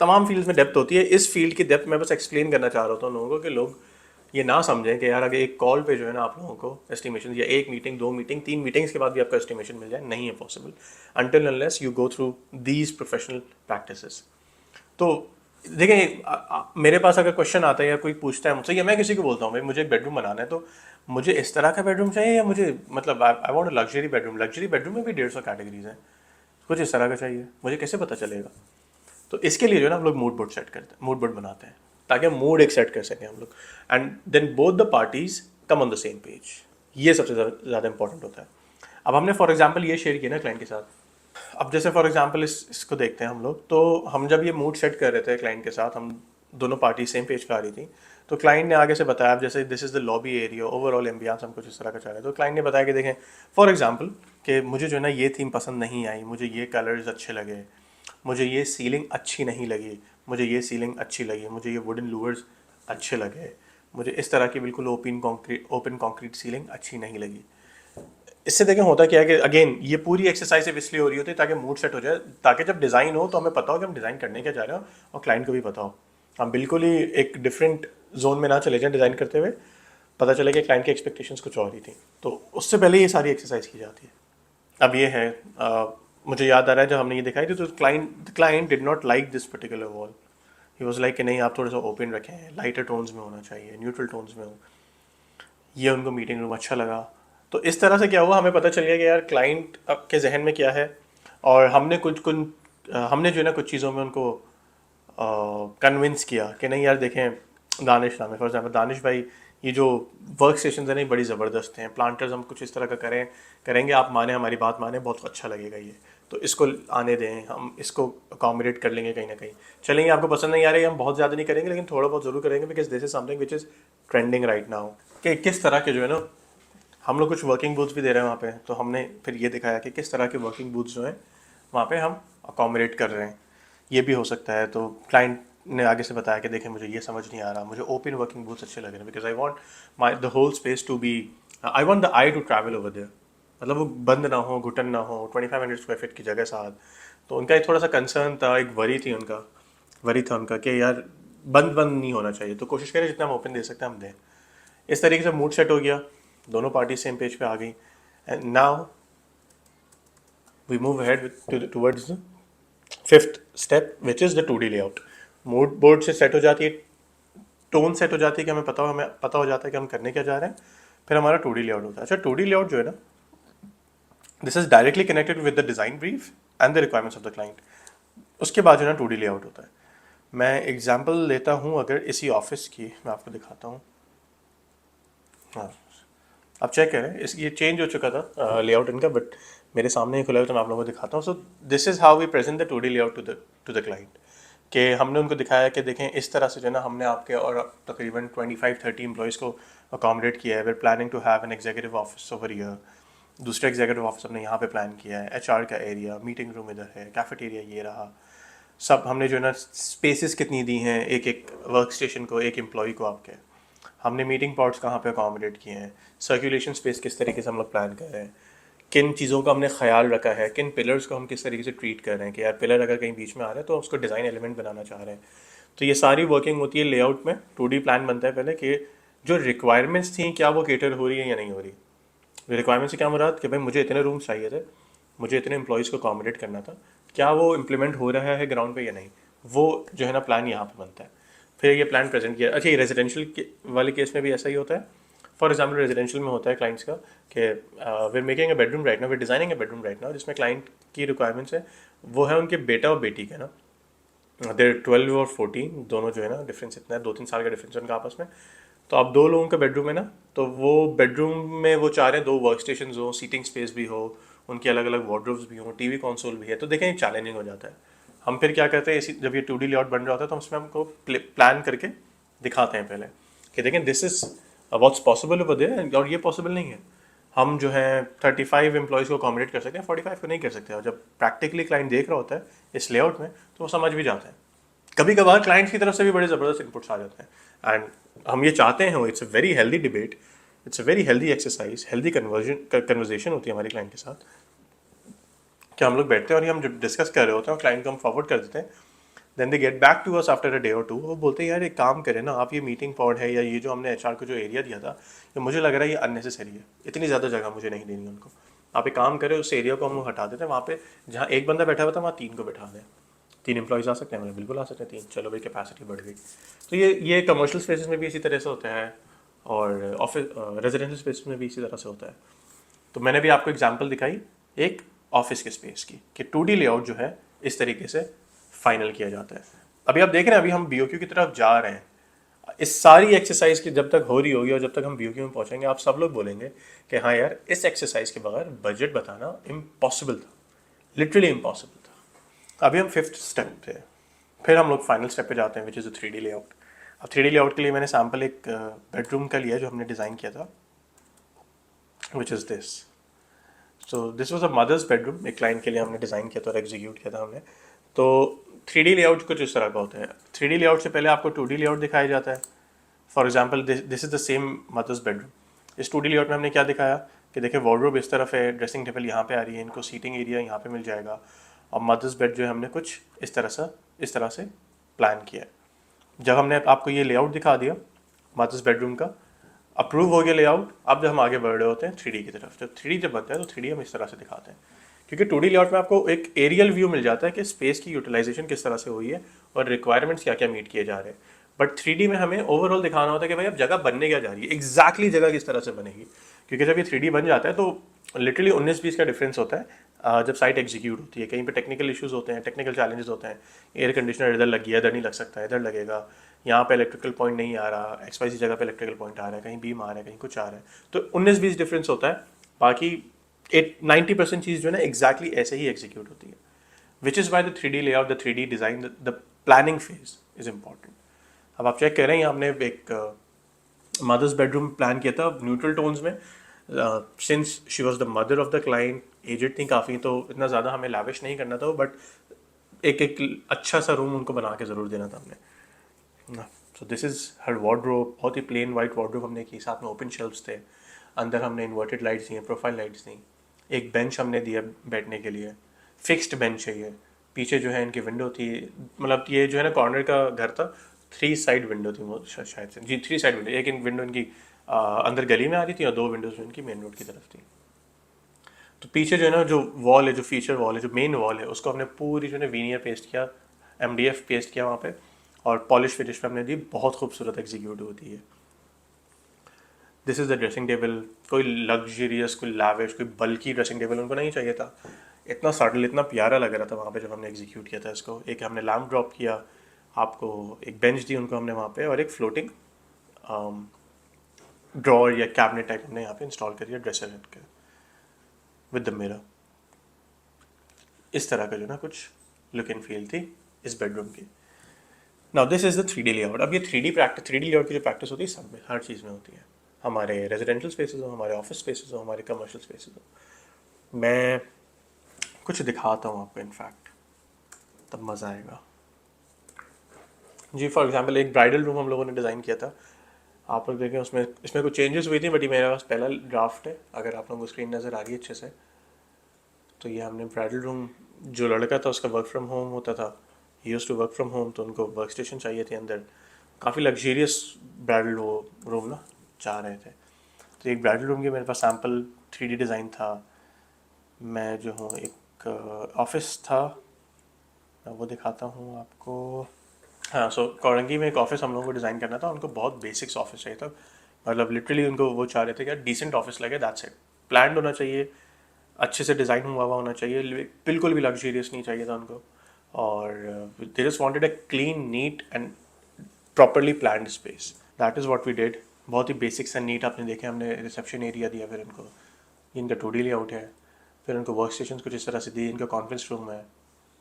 तमाम फील्ड्स में डेप्थ होती है, इस फील्ड की डेप्थ मैं बस एक्सप्लेन करना चाह रहा था लोगों को कि लोग ये ना समझें कि यार अगर एक कॉल पे जो है ना आप लोगों को एस्टिमेशन, या एक मीटिंग, दो मीटिंग, तीन मीटिंग्स के बाद भी आपको एस्टिमेशन मिल जाए, नहीं है possible until unless you go through these professional practices. तो देखिए मेरे पास अगर क्वेश्चन आता है या कोई पूछता है मुझसे, या मैं किसी को बोलता हूँ भाई मुझे एक बेडरूम बनाना है, तो मुझे इस तरह का बेडरूम चाहिए या मुझे मतलब I want luxury bedroom, luxury bedroom में भी 150 कैटेगरीज हैं, कुछ इस तरह का चाहिए, मुझे कैसे पता चलेगा? तो इसके लिए जो है ना हम लोग मूड बोर्ड सेट करते हैं, मूड बोर्ड बनाते हैं ताकि हम मूड एक सेट कर सकें हम लोग, and then both the parties come on the same page. ये सबसे ज़्यादा इंपॉर्टेंट होता है। अब हमने फॉर एग्जांपल ये शेयर किया ना क्लाइंट के साथ, अब जैसे फॉर एग्जांपल इसको देखते हैं हम लोग, तो हम जब ये मूड सेट कर रहे थे क्लाइंट के साथ, हम दोनों पार्टी सेम पेज पे आ रही थी, तो क्लाइंट ने आगे से बताया, अब जैसे this is the lobby area, overall ambience हम कुछ इस तरह का चाह रहे हैं, तो क्लाइंट ने बताया कि देखें फॉर एग्जांपल कि मुझे जो है ना ये थीम पसंद नहीं आई, मुझे ये कलर्स अच्छे लगे, मुझे ये सीलिंग अच्छी नहीं लगी, मुझे ये सीलिंग अच्छी लगी, मुझे ये वुडन लूवर्स अच्छे लगे, मुझे इस तरह की बिल्कुल ओपन कंक्रीट सीलिंग अच्छी नहीं लगी। इससे देखें होता क्या है कि अगेन ये पूरी एक्सरसाइज सिर्फ इसलिए हो रही होती है ताकि मूड सेट हो जाए, ताकि जब डिज़ाइन हो तो हमें पता हो कि हम डिज़ाइन करने क्या जा रहे हो और क्लाइंट को भी पता हो, हम बिल्कुल ही एक डिफरेंट जोन में ना चले जाएं डिज़ाइन करते हुए, पता चले कि क्लाइंट की एक्सपेक्टेशंस कुछ और ही थी। तो उससे पहले ये सारी एक्सरसाइज की जाती है। अब ये है मुझे याद आ रहा है जब हमने ये दिखाई थी तो client did not like this particular wall. He was like कि नहीं आप थोड़ा सा ओपन रखें, लाइटर टोन्स में होना चाहिए, न्यूट्रल टोन्स में हो। ये उनको मीटिंग रूम अच्छा लगा। तो इस तरह से क्या हुआ, हमें पता चल गया कि यार क्लाइंट के जहन में क्या है, और हमने हमने जो है ना कुछ चीज़ों में उनको कन्विंस किया कि नहीं यार देखें, दानिश नाम है फॉर एग्जाम्पल, दानिश भाई ये जो वर्क स्टेशन है नहीं बड़ी ज़बरदस्त हैं, प्लांटर्स हम कुछ इस तरह का करेंगे, आप माने हमारी बात माने, बहुत अच्छा लगेगा ये, तो इसको आने दें, हम इसको अकोमोडेट कर लेंगे कहीं ना कहीं, चलेंगे, आपको पसंद नहीं आ रही हम बहुत ज़्यादा नहीं करेंगे लेकिन थोड़ा बहुत ज़रूर करेंगे, because this is something which is trending right now. कि किस तरह के जो है ना हम लोग कुछ वर्किंग बूथ्स भी दे रहे हैं वहाँ पे, तो हमने फिर ये दिखाया कि किस तरह के वर्किंग बूथ्स जो हैं वहाँ पे हम अकोमोडेट कर रहे हैं, ये भी हो सकता है। तो क्लाइंट ने आगे से बताया कि देखें मुझे ये समझ नहीं आ रहा, मुझे ओपन वर्किंग बूथ्स अच्छे लग रहे हैं, because I want my the whole space to be, I want the eye to travel over there, मतलब वो बंद ना हो, घुटन ना हो, 2500 स्क्वायर फीट की जगह साथ। तो उनका एक थोड़ा सा कंसर्न था, एक वरी था उनका कि यार बंद बंद नहीं होना चाहिए, तो कोशिश करें जितना हम ओपन दे सकते हैं हम दें। इस तरीके से मूड सेट हो गया, दोनों पार्टी सेम पेज पे आ गई, and now we move ahead towards the fifth step which is the 2D layout. Mood board से सेट हो जाती है, टोन सेट हो जाती है कि हमें पता हो जाता है कि हम करने क्या जा रहे हैं, फिर हमारा 2D लेआउट होता है। अच्छा 2D लेआउट जो है ना, this is directly connected with the design brief and the requirements of the client. उसके बाद जो है ना 2D लेआउट होता है। मैं एग्जाम्पल लेता हूँ अगर इसी ऑफिस की, मैं आपको दिखाता हूँ। हाँ आप चेक करें, इस ये चेंज हो चुका था लेआउट इनका, बट मेरे सामने ही खुला है तो मैं आप लोगों को दिखाता हूँ। So this is how we present the 2D layout to the client, कि हमने उनको दिखाया कि देखें इस तरह से जो है ना हमने आपके और तकरीबन 25-30 एम्प्लॉयज़ को अकोमोडेट किया है। We are planning to have an executive office over here, दूसरा एग्जीक्यूटिव ऑफिस हमने यहाँ पे प्लान किया है, एचआर का एरिया, मीटिंग रूम इधर है, कैफेटेरिया ये रहा, सब हमने जो है ना स्पेसेस कितनी दी हैं एक एक वर्क स्टेशन को, एक एम्प्लॉय को आपके, हमने मीटिंग पॉट्स कहाँ पे अकोमोडेट किए हैं, सर्कुलेशन स्पेस किस तरीके से हम लोग प्लान कर रहे हैं, किन चीज़ों का हमने ख्याल रखा है, किन पिलर्स को हम किस तरीके से ट्रीट कर रहे हैं कि यार पिलर अगर कहीं बीच में आ रहा है तो उसको डिज़ाइन एलिमेंट बनाना चाह रहे हैं। तो ये सारी वर्किंग होती है लेआउट में। 2D प्लान बनता है पहले कि जो रिक्वायरमेंट्स थी क्या वो केटर हो रही है या नहीं हो रही। रिक्वायरमेंट से क्या मुराद कि भाई मुझे इतने रूम्स चाहिए थे, मुझे इतने एम्प्लॉयज़ को अकोमोडेट करना था, क्या वो इम्प्लीमेंट हो रहा है ग्राउंड पे या नहीं, वो जो है ना प्लान यहाँ पे बनता है। फिर ये प्लान प्रेजेंट किया। अच्छा, ये रेजिडेंशियल वाले केस में भी ऐसा ही होता है। फॉर एग्जाम्पल रेजिडेंशियल में होता है क्लाइंट्स का कि we making a bedroom right now, we designing a bedroom right now, जिसमें क्लाइंट की रिक्वायरमेंट्स है वो है उनके बेटा और बेटी के ना, देर 12 और 14 दोनों जो है ना, डिफरेंस इतना है, 2-3 साल का डिफरेंस है उनका आपस में। तो अब 2 लोगों का बेडरूम है ना, तो वो बेडरूम में वो चाह रहे हैं 2 वर्क स्टेशन हो, सीटिंग स्पेस भी हो, उनके अलग अलग वार्डरोब्स भी हो, टीवी कंसोल भी है। तो देखें चैलेंजिंग हो जाता है। हम फिर क्या करते हैं, इसी जब ये 2D लेआउट बन रहा होता है तो उसमें हमको प्लान करके दिखाते हैं पहले कि देखें this is what's possible over there, और ये पॉसिबल नहीं है। हम जो है 35 एम्प्लॉयज़ को अकोमोडेट कर सकते हैं, 45 को नहीं कर सकते। और जब प्रैक्टिकली क्लाइंट देख रहा होता है इस लेआउट में तो वो समझ भी जाता है। कभी कभार क्लाइंट्स की तरफ से भी बड़े ज़बरदस्त इनपुट्स आ जाते हैं, एंड हम ये चाहते हैं, it's a very healthy debate, it's a very healthy exercise, healthy conversation होती है हमारी क्लाइंट के साथ कि हम लोग बैठते हैं और ये हम जो डिस्कस कर रहे होते हैं क्लाइंट को हम फॉरवर्ड कर देते हैं। Then they get back to us after a day और 2, वो बोलते हैं यार एक काम करें ना आप, ये मीटिंग पॉड है या ये जो हमने एचआर को जो एरिया दिया था, ये मुझे लग रहा है ये अननेसेसरी है, इतनी ज़्यादा जगह मुझे नहीं देनी उनको। आप एक काम करें, उस एरिया को हम हटा देते हैं, वहाँ पे जहाँ एक बंदा बैठा हुआ था वहाँ 3 को बैठा दें। 3 एम्प्लॉयज़ आ सकते हैं, मतलब बिल्कुल आ सकते हैं 3, चलो भाई कैपेसिटी बढ़ गई। तो ये कमर्शियल स्पेसेस में भी इसी तरह से होता है, और ऑफिस रेजिडेंशियल स्पेस में भी इसी तरह से होता है। तो मैंने भी आपको एग्जांपल दिखाई एक ऑफिस के स्पेस की कि 2D लेआउट जो है इस तरीके से फाइनल किया जाता है। अभी आप देख रहे हैं, अभी हम BOQ की तरफ जा रहे हैं। इस सारी एक्सरसाइज की जब तक हो रही होगी और जब तक हम BOQ में पहुंचेंगे, आप सब लोग बोलेंगे कि हाँ यार इस एक्सरसाइज के बगैर बजट बताना इम्पॉसिबल था, लिटरली इम्पॉसिबल था। अभी हम 5th स्टेप पे, फिर हम लोग फाइनल स्टेप पे जाते हैं, which is a 3D layout. अब 3D लेआउट के लिए मैंने सैम्पल एक बेडरूम का लिया जो हमने डिज़ाइन किया था, which is this. So this was a mother's bedroom, एक क्लाइंट के लिए हमने डिज़ाइन किया था और एग्जीक्यूट किया था हमने। तो 3D लेआउट कुछ इस तरह का होता है। 3D लेआउट से पहले आपको 2D लेआउट दिखाया जाता है। For example this is the same mother's bedroom. इस 2D लेआउट में हमने क्या दिखाया कि देखिए वार्डरोब इस तरफ है, ड्रेसिंग टेबल यहाँ पे आ रही है, इनको सीटिंग एरिया यहाँ पे मिल जाएगा, और मदर्स बेड जो है हमने कुछ इस तरह से प्लान किया है। जब हमने आपको ये लेआउट दिखा दिया मास्टर्स बेडरूम का, अप्रूव हो गया लेआउट, अब जब हम आगे बढ़ रहे होते हैं 3D की तरफ। जब 3D जब बनता है तो 3D हम इस तरह से दिखाते हैं, क्योंकि 2D लेआउट में आपको एक एरियल व्यू मिल जाता है कि स्पेस की यूटिलाइजेशन किस तरह से हुई है और रिक्वायरमेंट्स क्या क्या मीट किए जा रहे हैं। बट 3D में हमें ओवरऑल दिखाना होता है कि भाई अब जगह बनने क्या जा रही है, एग्जैक्टली जगह किस तरह से बनेगी। क्योंकि जब ये 3D बन जाता है तो लिटरली 19-20 का डिफरेंस होता है जब साइट एग्जीक्यूट होती है। कहीं पे टेक्निकल इश्यूज होते हैं, टेक्निकल चैलेंजेस होते हैं, एयर कंडीशनर इधर लग गया, इधर नहीं लग सकता, इधर लगेगा, यहाँ पे इलेक्ट्रिकल पॉइंट नहीं आ रहा, XYZ जगह पे इलेक्ट्रिकल पॉइंट आ रहा है, कहीं बीम आ रहा है, कहीं कुछ आ रहा है। तो 19-20 डिफरेंस होता है। बाकी 90% चीज़ जो है ना एग्जैक्टली ऐसे ही एग्जीक्यूट होती है, which is why the 3D layout, the 3D design, the planning phase is important. अब आप चेक करें, हमने एक मदर्स बेडरूम प्लान किया था न्यूट्रल टोन्स में। Since she was the mother of the client, aged थी काफ़ी, तो इतना ज़्यादा हमें लाविश नहीं करना था, बट एक एक अच्छा सा रूम उनको बना के ज़रूर देना था हमने। सो दिस इज़ हर वार्डरोब, बहुत ही प्लेन वाइट वार्डरोब हमने की, साथ में ओपन शेल्फ्स थे, अंदर हमने इन्वर्टेड लाइट्स दी, प्रोफाइल लाइट्स दी, एक बेंच हमने दिया बैठने के लिए, फिक्स्ड बेंच है ये। पीछे जो है इनकी विंडो थी, मतलब ये जो है ना कॉर्नर का घर था, 3 साइड विंडो थी वो शायद से जी, 3 साइड विंडो, एक इन विंडो इनकी अंदर गली में आ रही थी और 2 विंडोज इनकी मेन रोड की तरफ थी। तो पीछे जो है ना जो वॉल है, जो फीचर वॉल है, जो मेन वॉल है, उसको हमने पूरी जो है वीनियर पेस्ट किया, MDF पेस्ट किया वहाँ पे, और पॉलिश फिनिश पे हमने दी, बहुत खूबसूरत एग्जीक्यूट होती है। This is the dressing table. कोई लग्जरियस, कोई लैविश, कोई बल्कि ड्रेसिंग टेबल उनको नहीं चाहिए था, इतना सटल, इतना प्यारा लग रहा था वहाँ पे जब हमने एग्जीक्यूट किया था इसको। एक हमने लैम्प ड्रॉप किया आपको, एक बेंच दी उनको हमने वहाँ पे, और एक फ्लोटिंग ड्रॉर या कैबिनेट टाइप हमने यहाँ पे इंस्टॉल करिए ड्रेसर रख के विद द मिरर। इस तरह का जो ना कुछ लुक एंड फील थी इस बेडरूम की। Now this is the 3D layout. अब ये 3D लेआउट की जो प्रैक्टिस होती है सब में, हर चीज़ में होती है, हमारे रेजिडेंशियल स्पेसेस हो, हमारे ऑफिस स्पेसेस हो, हमारे कमर्शियल स्पेसेस हो। मैं कुछ दिखाता हूँ आपको, इनफैक्ट तब मज़ा आएगा जी। फॉर एग्जांपल एक ब्राइडल रूम हम लोगों ने डिज़ाइन किया था, आप लोग देखें उसमें, इसमें कुछ चेंजेस हुई थी, बट ये मेरे पास पहला ड्राफ्ट है, अगर आप लोगों को स्क्रीन नज़र आ रही है अच्छे से। तो ये हमने ब्राइडल रूम, जो लड़का था उसका वर्क फ्रॉम होम होता था, he used to work from home, तो उनको वर्क स्टेशन चाहिए थे अंदर, काफ़ी लग्जरियस ब्राइडल वो रूम ना चाह रहे थे। तो एक ब्राइडल रूम की मेरे पास सैम्पल 3D डिज़ाइन था। मैं जो हूँ एक ऑफिस था, मैं वो दिखाता हूँ आपको। हाँ, सो कोरंगी में एक ऑफिस हम लोगों को डिज़ाइन करना था। उनको बहुत बेसिक्स ऑफिस चाहिए था, मतलब लिटरली उनको वो चाह रहे थे कि डिसेंट ऑफिस लगे, दैट्स इट। प्लान होना चाहिए, अच्छे से डिज़ाइन हुआ होना चाहिए, बिल्कुल भी लग्जरियस नहीं चाहिए था उनको। और they just wanted a clean, neat and properly planned space. That is what we did. बहुत ही बेसिक्स एंड नीट आपने देखे, हमने रिसेप्शन एरिया दिया, फिर इनको इनका 2D लेआउट है, फिर उनको वर्क स्टेशन कुछ इस तरह से दी, इनका कॉन्फ्रेंस रूम है,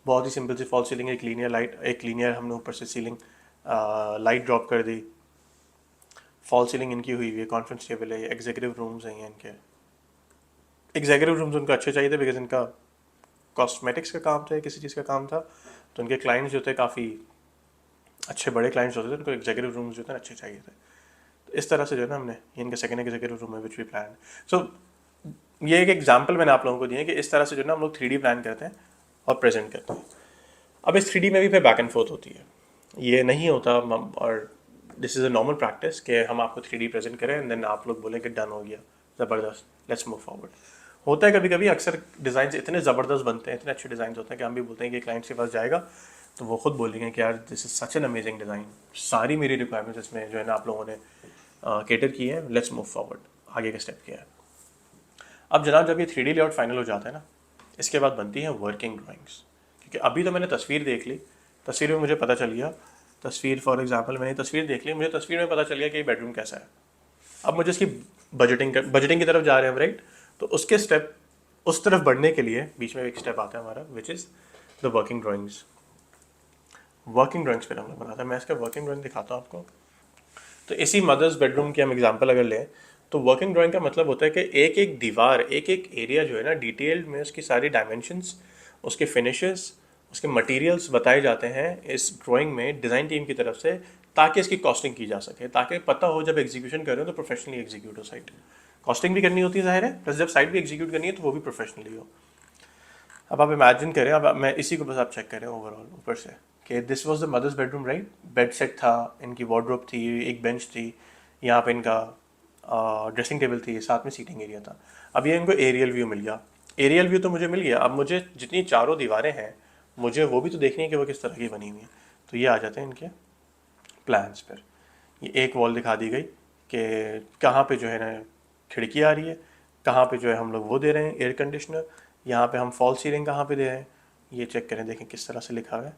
बहुत ही सिंपल सी फॉल सीलिंग, एक लीनियर लाइट, एक लीनियर हमने ऊपर से सीलिंग लाइट ड्रॉप कर दी। फॉल सीलिंग इनकी हुई है, कॉन्फ्रेंस टेबल है, एग्जीक्यूटिव रूम्स हैं इनके। एग्जीक्यूटिव रूम्स उनको अच्छे चाहिए थे बिकॉज इनका कॉस्मेटिक्स का काम था, किसी चीज़ का काम था, तो उनके क्लाइंट्स जो थे काफ़ी अच्छे बड़े क्लाइंट्स होते थे, उनको एग्जीक्यूटिव रूम्स जो थे अच्छे चाहिए थे। तो इस तरह से जो है ना हमने, ये इनका सेकंड एग्जीक्यूटिव रूम है विच वी प्लान। सो ये एक एग्जाम्पल मैंने आप लोगों को दिया है कि इस तरह से जो है ना हम लोग 3D प्लान करते हैं और प्रेजेंट करते हैं। अब इस 3D में भी फिर बैक एंड फोर्थ होती है, ये नहीं होता। और this is a normal practice कि हम आपको 3D प्रेजेंट करें एंड देन आप लोग बोलें कि डन हो गया, ज़बरदस्त, लेट्स मूव फॉरवर्ड। होता है कभी कभी, अक्सर डिज़ाइन इतने ज़बरदस्त बनते हैं, इतने अच्छे डिज़ाइन होते हैं कि हम भी बोलते हैं कि क्लाइंट के पास जाएगा तो वो खुद बोलेंगे कि यार this is such an amazing design, सारी मेरी रिक्वायरमेंट्स इसमें जो है ना आप लोगों ने केटर की है, लेट्स मूव फॉरवर्ड, आगे का स्टेप क्या है। अब जनाब जब ये 3D लेआउट फाइनल हो जाता है ना, इसके बाद बनती है वर्किंग ड्राइंग्स। क्योंकि अभी तो मैंने तस्वीर देख ली, तस्वीर में मुझे पता चल गया, तस्वीर फॉर एग्जांपल मैंने तस्वीर देख ली, मुझे तस्वीर में पता चल गया कि ये बेडरूम कैसा है। अब मुझे इसकी बजटिंग की तरफ जा रहे हैं, राइट। तो उसके स्टेप, उस तरफ बढ़ने के लिए बीच में एक स्टेप आता है हमारा, विच is the working drawings. Working drawings पर हम लोग बनाते हैं, मैं इसका वर्किंग ड्राइंग दिखाता हूँ आपको। तो इसी मदर्स बेडरूम की हम एग्जांपल अगर लें, तो वर्किंग ड्राइंग का मतलब होता है कि एक एक दीवार, एक एक एरिया जो है ना, डिटेल्ड में उसकी सारी डायमेंशंस, उसके फिनिशेस, उसके मटेरियल्स बताए जाते हैं इस ड्राइंग में डिज़ाइन टीम की तरफ से, ताकि इसकी कॉस्टिंग की जा सके, ताकि पता हो जब एग्जीक्यूशन कर रहे हो तो प्रोफेशनली एग्जीक्यूट हो साइट। कॉस्टिंग भी करनी होती है जाहिर है, प्लस जब साइट भी एग्जीक्यूट करनी है तो वो भी प्रोफेशनली हो। अब आप इमेजिन करें, अब मैं इसी को बस आप चेक करें ओवरऑल ऊपर से, कि this was the mother's bedroom, right. Bed set था, इनकी वार्डरोब थी, एक बेंच थी, यहाँ पे इनका ड्रेसिंग टेबल थी, साथ में सीटिंग एरिया था। अब ये इनको एरियल व्यू मिल गया, एरियल व्यू तो मुझे मिल गया। अब मुझे जितनी चारों दीवारें हैं, मुझे वो भी तो देखनी है कि वो किस तरह की बनी हुई हैं। तो ये आ जाते हैं इनके प्लान्स पर। ये एक वॉल दिखा दी गई कि कहाँ पे जो है ना खिड़की आ रही है, कहाँ पे जो है हम लोग वो दे रहे हैं एयर कंडीशनर, यहाँ पे हम फॉल सीलिंग कहाँ पे दे रहे हैं, ये चेक करें, देखें किस तरह से लिखा हुआ है।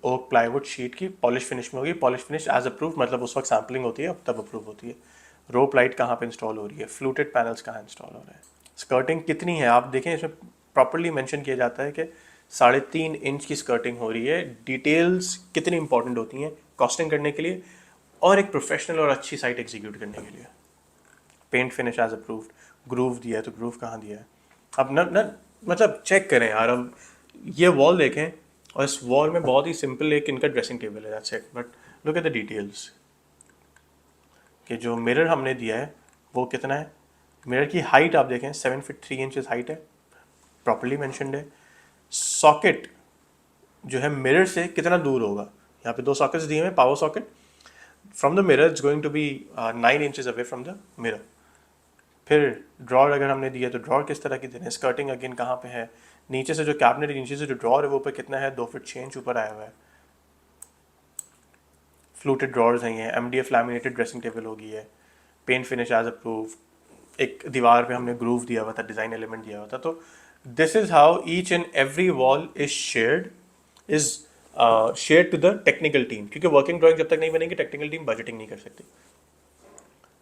ओक प्लाईवुड शीट की पॉलिश फिनिश में होगी, पॉलिश फिनिश एज अप्रूव, मतलब उस वक्त सैम्पलिंग होती है तब अप्रूव होती है। रोप लाइट कहाँ पे इंस्टॉल हो रही है, फ्लूटेड पैनल्स कहाँ इंस्टॉल हो रहे हैं, स्कर्टिंग कितनी है आप देखें, इसमें प्रॉपरली मेंशन किया जाता है कि 3.5 इंच की स्कर्टिंग हो रही है। डिटेल्स कितनी इंपॉर्टेंट होती हैं कॉस्टिंग करने के लिए और एक प्रोफेशनल और अच्छी साइट एग्जीक्यूट करने के लिए। Paint finish as approved, groove दिया है तो ग्रूव कहाँ दिया है। अब न मतलब चेक करें यार, अब ये वॉल देखें और इस वॉल में बहुत ही सिंपल एक इनका ड्रेसिंग टेबल है, that's it, but look at the details कि जो मिरर हमने दिया है वो कितना है। मिरर की हाइट आप देखें 7 फीट 3 इंचेस हाइट है, प्रॉपरली मैंशनड है। सॉकेट जो है मिरर से कितना दूर होगा, यहाँ पे 2 सॉकेट्स दिए हैं, power socket from the mirror is going to be 9 inches away from the mirror. फिर ड्रॉर अगर हमने दिया तो ड्रॉर किस तरह की देना है, स्कर्टिंग अगेन कहाँ पे है, नीचे से जो कैबिनेट नीचे से जो ड्रॉर है वो ऊपर कितना है, 2 फीट 6 इंच ऊपर आया हुआ है। फ्लूटेड ड्रॉर्स हैं, ये MDF लैमिनेटेड ड्रेसिंग टेबल होगी है, पेंट फिनिश एज अप्रूव, एक दीवार पे हमने ग्रूव दिया हुआ था, डिज़ाइन एलिमेंट दिया हुआ था। तो this is how each and every wall is is shared to the technical team, क्योंकि वर्किंग ड्राइंग जब तक नहीं बनेगी टेक्निकल टीम बजटिंग नहीं कर सकती।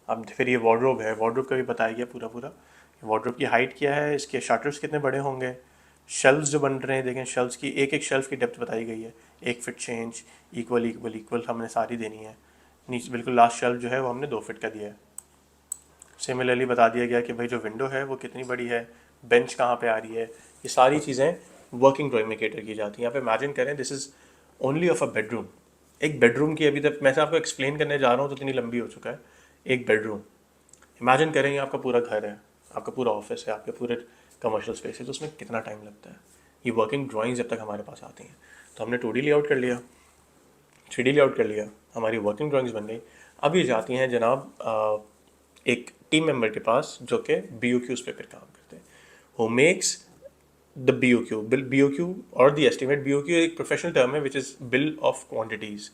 अब फिर ये वार्डरोब है, वार्डरोब का भी बताया गया पूरा पूरा, वार्डरोब की हाइट क्या है, इसके शटर्स कितने बड़े होंगे, शेल्व्स जो बन रहे हैं देखें, शेल्व्स की एक शेल्फ की डेप्थ बताई गई है, 1 feet 6 inch, equal equal equal हमने सारी देनी है। नीचे बिल्कुल लास्ट शेल्फ जो है वो हमने 2 फीट का दिया है। सिमिलरली बता दिया गया कि भाई जो विंडो है वो कितनी बड़ी है, बेंच कहाँ पे आ रही है, ये सारी चीज़ें वर्किंग ड्राइंग में केटर की जाती हैं। यहाँ पे इमेजिन करें this is only of a bedroom, एक बेडरूम की अभी तक मैं से आपको एक्सप्लेन करने जा रहा हूँ तो इतनी लंबी हो चुका है। एक बेडरूम इमेजिन करें, ये आपका पूरा घर है, आपका पूरा ऑफिस है, आपके पूरे कमर्शियल स्पेस है, तो उसमें कितना टाइम लगता है। ये वर्किंग ड्राइंग्स जब तक हमारे पास आती हैं तो हमने 2D लेआउट कर लिया, 3D लेआउट कर लिया, हमारी वर्किंग ड्राइंग्स बन गई। अब ये जाती हैं जनाब एक टीम मेंबर के पास जो कि BOQs पे फिर काम करते हैं, who makes the BOQ bill, BOQ और द एस्टिमेट। BOQ एक प्रोफेशनल टर्म है which is bill of quantities.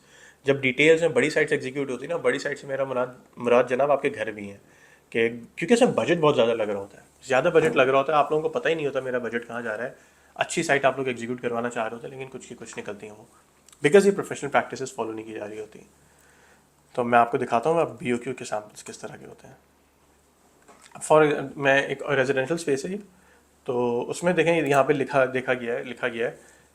जब डिटेल्स में बड़ी साइट से एग्जीक्यूट होती है ना, बड़ी साइट से मेरा मुराद जनाब आपके घर भी हैं, कि क्योंकि इसमें बजट बहुत ज़्यादा लग रहा होता है, ज़्यादा बजट लग रहा होता है, आप लोगों को पता ही नहीं होता मेरा बजट कहाँ जा रहा है। अच्छी साइट आप लोग एग्जीक्यूट करवाना चाह रहे होते हैं लेकिन कुछ की कुछ निकलती हैं वो, बिकॉज ये प्रोफेशनल प्रैक्टिसेस फॉलो नहीं की जा रही होती। तो मैं आपको दिखाता हूँ अब BOQ के सैम्पल्स किस तरह के होते हैं। मैं एक रेजिडेंशियल स्पेस है ये, तो उसमें देखें यहाँ पे लिखा गया है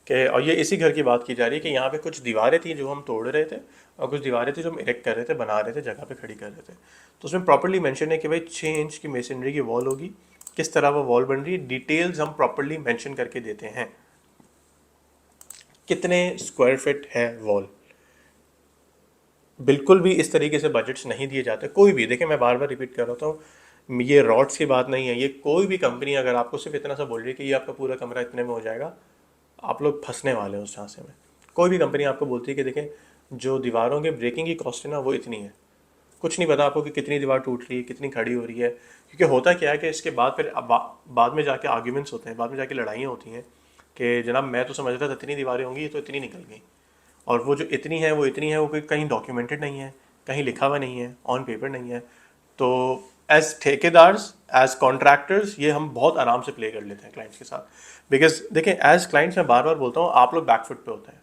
कि, और ये इसी घर की बात की जा रही है कि यहाँ पे कुछ दीवारें थी जो हम तोड़ रहे थे और कुछ दीवारें थी जो हम इरेक्ट कर रहे थे, बना रहे थे, जगह पे खड़ी कर रहे थे। तो उसमें प्रॉपर्ली मेंशन है कि भाई 6 इंच की मेसनरी की वॉल होगी, किस तरह वो वॉल बन रही है, डिटेल्स हम प्रॉपर्ली मेंशन करके देते हैं। कितने स्क्वायर फीट है वॉल, बिल्कुल भी इस तरीके से बजट्स नहीं दिए जाते कोई भी। देखिए मैं बार बार रिपीट कर रहा हूँ, ये रॉड्स की बात नहीं है, ये कोई भी कंपनी अगर आपको सिर्फ इतना सा बोल रही है कि ये आपका पूरा कमरा इतने में हो जाएगा, आप लोग फंसने वाले हैं उस झांसे में। कोई भी कंपनी आपको बोलती है कि देखें जो दीवारों के ब्रेकिंग की कॉस्ट है ना वो इतनी है, कुछ नहीं पता आपको कि कितनी दीवार टूट रही है, कितनी खड़ी हो रही है। क्योंकि होता क्या है कि इसके बाद फिर बाद में जाके आर्ग्यूमेंट्स होते हैं, बाद में जाके लड़ाइयाँ होती हैं कि जनाब मैं तो समझ रहा था इतनी दीवारें होंगी, ये तो इतनी निकल गई। और वो जो इतनी है वो कहीं डॉक्यूमेंटेड नहीं है, कहीं लिखा हुआ नहीं है, ऑन पेपर नहीं है। तो एज ठेकेदार्स, एज कॉन्ट्रैक्टर्स, ये हम बहुत आराम से प्ले कर लेते हैं क्लाइंट्स के साथ। बिकॉज देखें एज क्लाइंट्स मैं बार बार बोलता हूँ, आप लोग बैकफुट पे होते हैं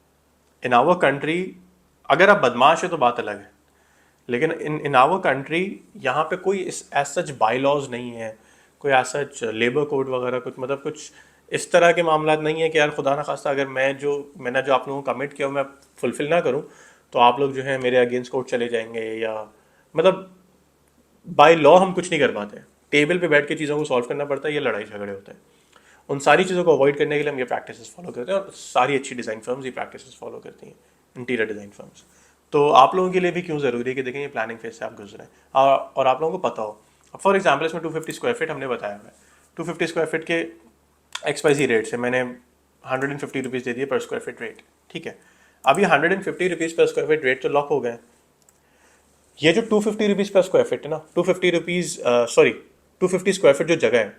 इन आवर कंट्री। अगर आप बदमाश है तो बात अलग है, लेकिन इन आवर कंट्री यहाँ पे कोई एज सच बाई लॉज नहीं है, कोई एज सच लेबर कोड वगैरह कुछ, मतलब कुछ इस तरह के मामला नहीं है कि यार खुदा ना खास्ता अगर मैंने जो आप लोगों को कमिट किया मैं फुलफिल ना करूँ तो आप लोग जो है मेरे अगेंस्ट कोर्ट चले जाएंगे, या मतलब बाय लॉ हम कुछ नहीं कर पाते। टेबल पे बैठ के चीज़ों को सॉल्व करना पड़ता है, ये लड़ाई झगड़े होते हैं। उन सारी चीज़ों को अवॉइड करने के लिए हम ये प्रैक्टिसेस फॉलो करते हैं, और सारी अच्छी डिज़ाइन फर्म्स ये प्रैक्टिसेस फॉलो करती हैं, इंटीरियर डिज़ाइन फर्म्स। तो आप लोगों के लिए भी क्यों ज़रूरी है कि देखें ये प्लानिंग फेज से आप गुजरें और आप लोगों को पता हो। अब फॉर एग्जाम्पल इसमें 250 स्क्वायर फीट हमने बताया हुआ है, 250 स्क्वायर फीट के XYZ रेट से मैंने 150 रुपीज़ दे दिए पर स्क्वायर फीट रेट, ठीक है। अब ये 150 rupees per square feet rate तो लॉक हो गए। ये जो 250 रुपीज़ पर स्क्वायर फीट है ना, 250 स्क्वायर फीट जो जगह है,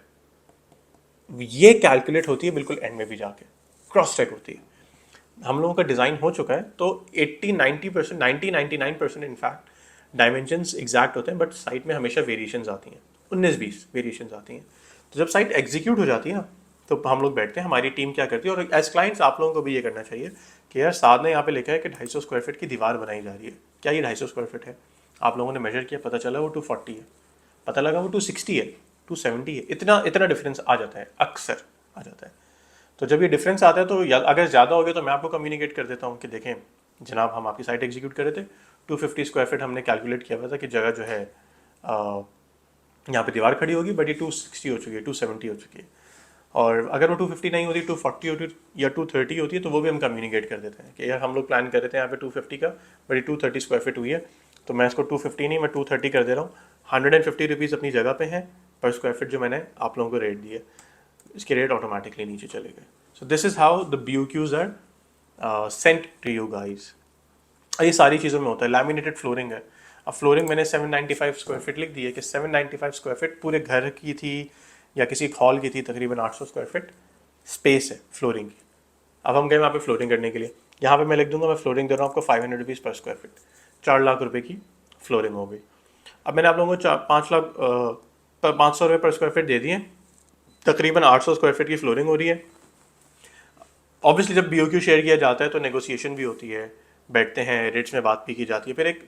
ये कैलकुलेट होती है बिल्कुल एंड में भी जाके क्रॉस चेक होती है। हम लोगों का डिज़ाइन हो चुका है तो 80-90%, 99% इनफैक्ट डायमेंशंस एग्जैक्ट होते हैं, बट साइट में हमेशा वेरिएशंस आती हैं, 19-20 वेरिएशंस आती हैं। तो जब साइट एग्जीक्यूट हो जाती है ना तो हम लोग बैठते हैं, हमारी टीम क्या करती है, और एज क्लाइंट्स आप लोगों को भी ये करना चाहिए कि यार साथ ने यहाँ पे लिखा है कि 250 स्क्वायर फीट की दीवार बनाई जा रही है, क्या ये 250 स्क्वायर फीट है? आप लोगों ने मेजर किया, पता चला वो 240 है, पता लगा वो 260 है, 270 है, इतना इतना डिफरेंस आ जाता है, अक्सर आ जाता है। तो जब ये डिफरेंस आता है तो अगर ज़्यादा हो गया तो मैं आपको कम्युनिकेट कर देता हूँ कि देखें जनाब हम आपकी साइट एग्जीक्यूट कर रहे थे, 250 स्क्वायर फीट हमने कैलकुलेट किया हुआ था कि जगह जो है यहाँ पे दीवार खड़ी होगी, बट ये 260 हो चुकी है, 270 हो चुकी है। और अगर वो 250 नहीं होती, 240 होती या 230 होती है, तो वो भी हम कम्युनिकेट कर देते हैं कि यार हम लोग प्लान कर रहे थे यहाँ पे 250 का, बट ये 230 स्क्वायर फीट हुई है, तो मैं इसको 250 नहीं मैं 230 कर दे रहा हूँ। 150 रुपीज़ अपनी जगह पे हैं पर स्क्वायर फीट जो मैंने आप लोगों को रेट दिए, इसके रेट ऑटोमेटिकली नीचे चले गए। So this is how the BOQs are sent to you guys. ये सारी चीज़ों में होता है। लैमिनेटेड फ्लोरिंग है, अब फ्लोरिंग मैंने 795 स्क्वायर फीट लिख दी है कि 795 स्क्वायर फीट पूरे घर की थी या किसी हॉल की थी, तकरीबन 800 स्क्वायर फीट स्पेस है फ्लोरिंग की। अब हम गए वहाँ पे फ्लोरिंग करने के लिए, यहाँ पे मैं लिख दूंगा मैं फ्लोरिंग दे रहा हूँ आपको 500 rupees per square feet, 4 lakh रुपए की फ्लोरिंग हो गई। अब मैंने आप लोगों को 500 रुपये पर स्क्वायर फीट दे दिए, तकरीबन 800 स्क्वायर फीट की फ्लोरिंग हो रही है। ऑब्वियसली जब BOQ शेयर किया जाता है तो नेगोशिएशन भी होती है, बैठते हैं, रेट्स में बात भी की जाती है, फिर एक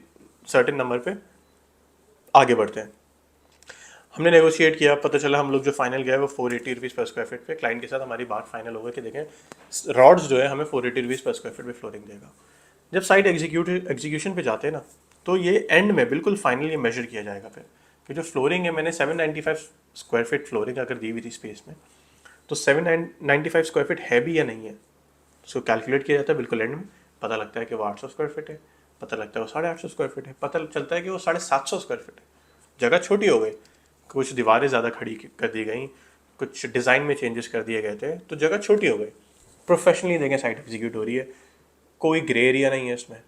सर्टेन नंबर पे आगे बढ़ते हैं। हमने नेगोशिएट किया, पता चला हम लोग जो फाइनल गए वो 480 रुपीज़ पर स्क्वायर फीट पे। क्लाइंट के साथ हमारी बात फाइनल हो गई कि देखें रॉड्स जो है हमें 480 रुपीज़ पर स्क्वायर फीट पे फ्लोरिंग देगा। जब साइट एग्जीक्यूशन पे जाते हैं ना तो ये एंड में बिल्कुल फाइनली मेजर किया जाएगा फिर कि जो फ्लोरिंग है, मैंने 795 स्क्वायर फीट फ्लोरिंग अगर दी हुई थी स्पेस में, तो 795 स्क्वायर फीट है भी या नहीं है, उसको कैलकुलेट किया जाता है बिल्कुल एंड में। पता लगता है कि वो 800 स्क्वायर फीट है, पता लगता है वो 850 स्क्वायर फीट है, पता चलता है कि वो 750 स्क्वायर फीट है। जगह छोटी हो गई, कुछ दीवारें ज़्यादा खड़ी कर दी गई, कुछ डिज़ाइन में चेंजेस कर दिए गए थे, तो जगह छोटी हो गई। प्रोफेशनली देखें साइट एग्जीक्यूट हो रही है, कोई ग्रे एरिया नहीं है इसमें,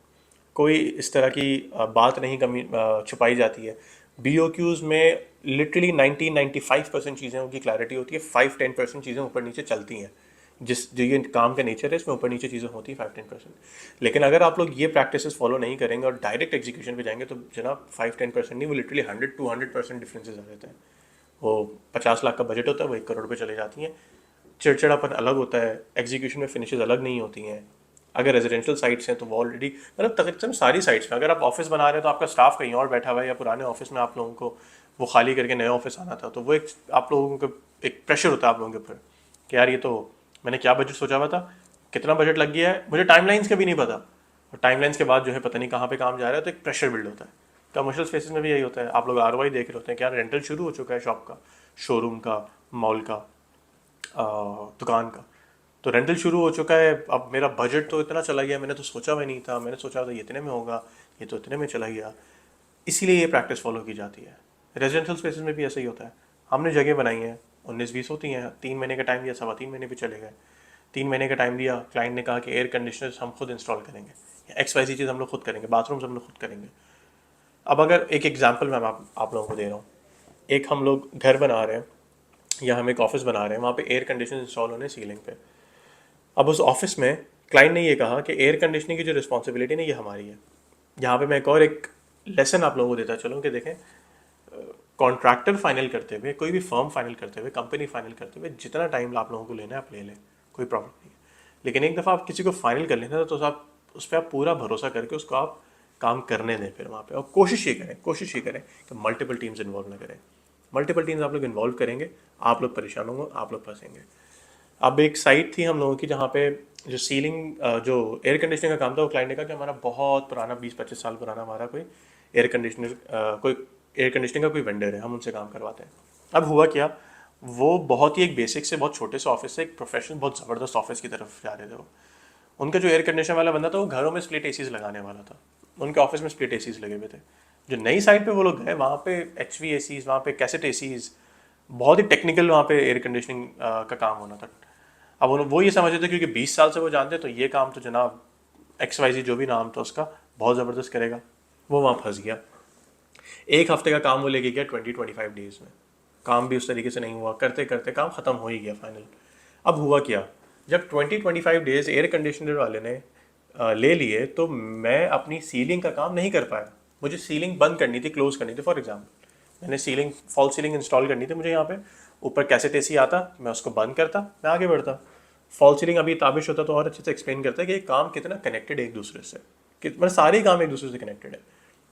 कोई इस तरह की बात नहीं कमी छुपाई जाती है। BOQs में लिटरली 90-95% चीज़ों की क्लैरिटी होती है, 5-10% चीज़ें ऊपर नीचे चलती हैं। जो ये काम का नेचर है इसमें ऊपर नीचे चीज़ें होती हैं 5-10%। लेकिन अगर आप लोग ये प्रैक्टिसेस फॉलो नहीं करेंगे और डायरेक्ट एग्जीक्यूशन पे जाएंगे तो जनाब 5-10% नहीं, वो लिटरली 100-200% डिफरेंसेस आ जाते हैं। वो 50 लाख का बजट होता है, वो 1 करोड़ पे चले जाती हैं। चिड़चिड़ापन अलग होता है, एग्जीक्यूशन में फिनिशेस अलग नहीं होती हैं। अगर रेजिडेंशियल साइट्स हैं तो वो ऑलरेडी मतलब तकरीबन सारी साइट्स में, अगर आप ऑफिस बना रहे हैं तो आपका स्टाफ कहीं और बैठा हुआ है, या पुराने ऑफिस में आप लोगों को वो खाली करके नया ऑफिस आना था, तो वो एक आप लोगों को एक प्रेशर होता है आप लोगों के ऊपर कि यार ये तो मैंने क्या बजट सोचा हुआ था, कितना बजट लग गया है, मुझे टाइमलाइंस का भी नहीं पता, और टाइमलाइंस के बाद जो है पता नहीं कहाँ पे काम जा रहा है, तो एक प्रेशर बिल्ड होता है। कमर्शियल स्पेसेस में भी यही होता है। आप लोग ROI देख रहे होते हैं कि यार रेंटल शुरू हो चुका है शॉप का, शोरूम का, मॉल का, दुकान का, तो रेंटल शुरू हो चुका है। अब मेरा बजट तो इतना चला गया, मैंने तो सोचा भी नहीं था, मैंने सोचा था ये इतने में होगा, ये तो इतने में चला गया। इसीलिए ये प्रैक्टिस फॉलो की जाती है। रेजिडेंशियल स्पेसेस में भी ऐसा ही होता है। हमने जगह बनाई है, 19-20 होती हैं, 3 महीने का टाइम दिया, 3.25 महीने भी चले गए। 3 महीने का टाइम दिया, क्लाइंट ने कहा कि एयर कंडीशनर्स हम खुद इंस्टॉल करेंगे, XYZ चीज़ हम लोग खुद करेंगे, बाथरूम्स हम लोग खुद करेंगे। अब अगर एक एग्जाम्पल मैं आप लोगों को दे रहा हूँ, एक हम लोग घर बना रहे हैं या हम एक ऑफिस बना रहे हैं, वहाँ पे एयर कंडीशनर इंस्टॉल होने सीलिंग पे। अब उस ऑफिस में क्लाइंट ने ये कहा कि एयर कंडीशनिंग की जो रिस्पॉन्सिबिलिटी है ये हमारी है। यहाँ पे मैं एक लेसन आप लोगों को देता चलूँ कि देखें, कॉन्ट्रैक्टर फाइनल करते हुए, कोई भी फर्म फाइनल करते हुए, कंपनी फाइनल करते हुए जितना टाइम आप लोगों को लेना है आप ले लें, कोई प्रॉब्लम नहीं है। लेकिन एक दफ़ा आप किसी को फाइनल कर लेते हैं तो आप उस पर आप पूरा भरोसा करके उसको आप काम करने दें फिर वहाँ पे, और कोशिश ये करें कि मल्टीपल टीम्स इन्वॉल्व ना करें। मल्टीपल टीम्स आप लोग इन्वॉल्व करेंगे, आप लोग परेशान होंगे, आप लोग फंसेंगे। अब एक साइट थी हम लोगों की जहाँ पे जो सीलिंग जो एयर कंडीशनिंग का काम था, वो क्लाइंट ने कहा कि हमारा बहुत पुराना 20-25 साल पुराना हमारा कोई एयर कंडीशनर कोई एयर कंडीशनिंग का कोई वेंडर है, हम उनसे काम करवाते हैं। अब हुआ क्या, वो बहुत ही एक बेसिक से बहुत छोटे से ऑफिस से एक प्रोफेशनल बहुत ज़बरदस्त ऑफिस की तरफ जा रहे थे वो। उनका जो एयर कंडीशनर वाला बंदा था वो घरों में स्प्लिट एसीज लगाने वाला था, उनके ऑफिस में स्प्लिट एसीज लगे हुए थे। जो नई साइड पे वो लोग गए वहाँ पे HVACs, वहाँ पे कैसेट एसीज, बहुत ही टेक्निकल वहाँ पे एयर कंडीशनिंग का काम होना था। अब वो ये समझते थे क्योंकि 20 साल से वो जानते तो ये काम तो जनाब XYZ जो भी नाम था उसका बहुत ज़बरदस्त करेगा। वो वहाँ फंस गया। 1 हफ्ते का काम वो लेके गया 20-25 डेज में, काम भी उस तरीके से नहीं हुआ, करते करते काम ख़त्म हो ही गया फाइनल। अब हुआ क्या, जब 20-25 डेज एयर कंडीशनर वाले ने ले लिए तो मैं अपनी सीलिंग का काम नहीं कर पाया। मुझे सीलिंग बंद करनी थी, क्लोज करनी थी। फॉर एग्जाम्पल मैंने सीलिंग फॉल सीलिंग इंस्टॉल करनी थी मुझे, यहाँ पे ऊपर कैसेट एसी आता, मैं उसको बंद करता, मैं आगे बढ़ता। फॉल सीलिंग अभी ताबिश होता तो और अच्छे से एक्सप्लेन करता है कि ये काम कितना कनेक्टेड है एक दूसरे से, कि मतलब सारे काम एक दूसरे से कनेक्टेड है।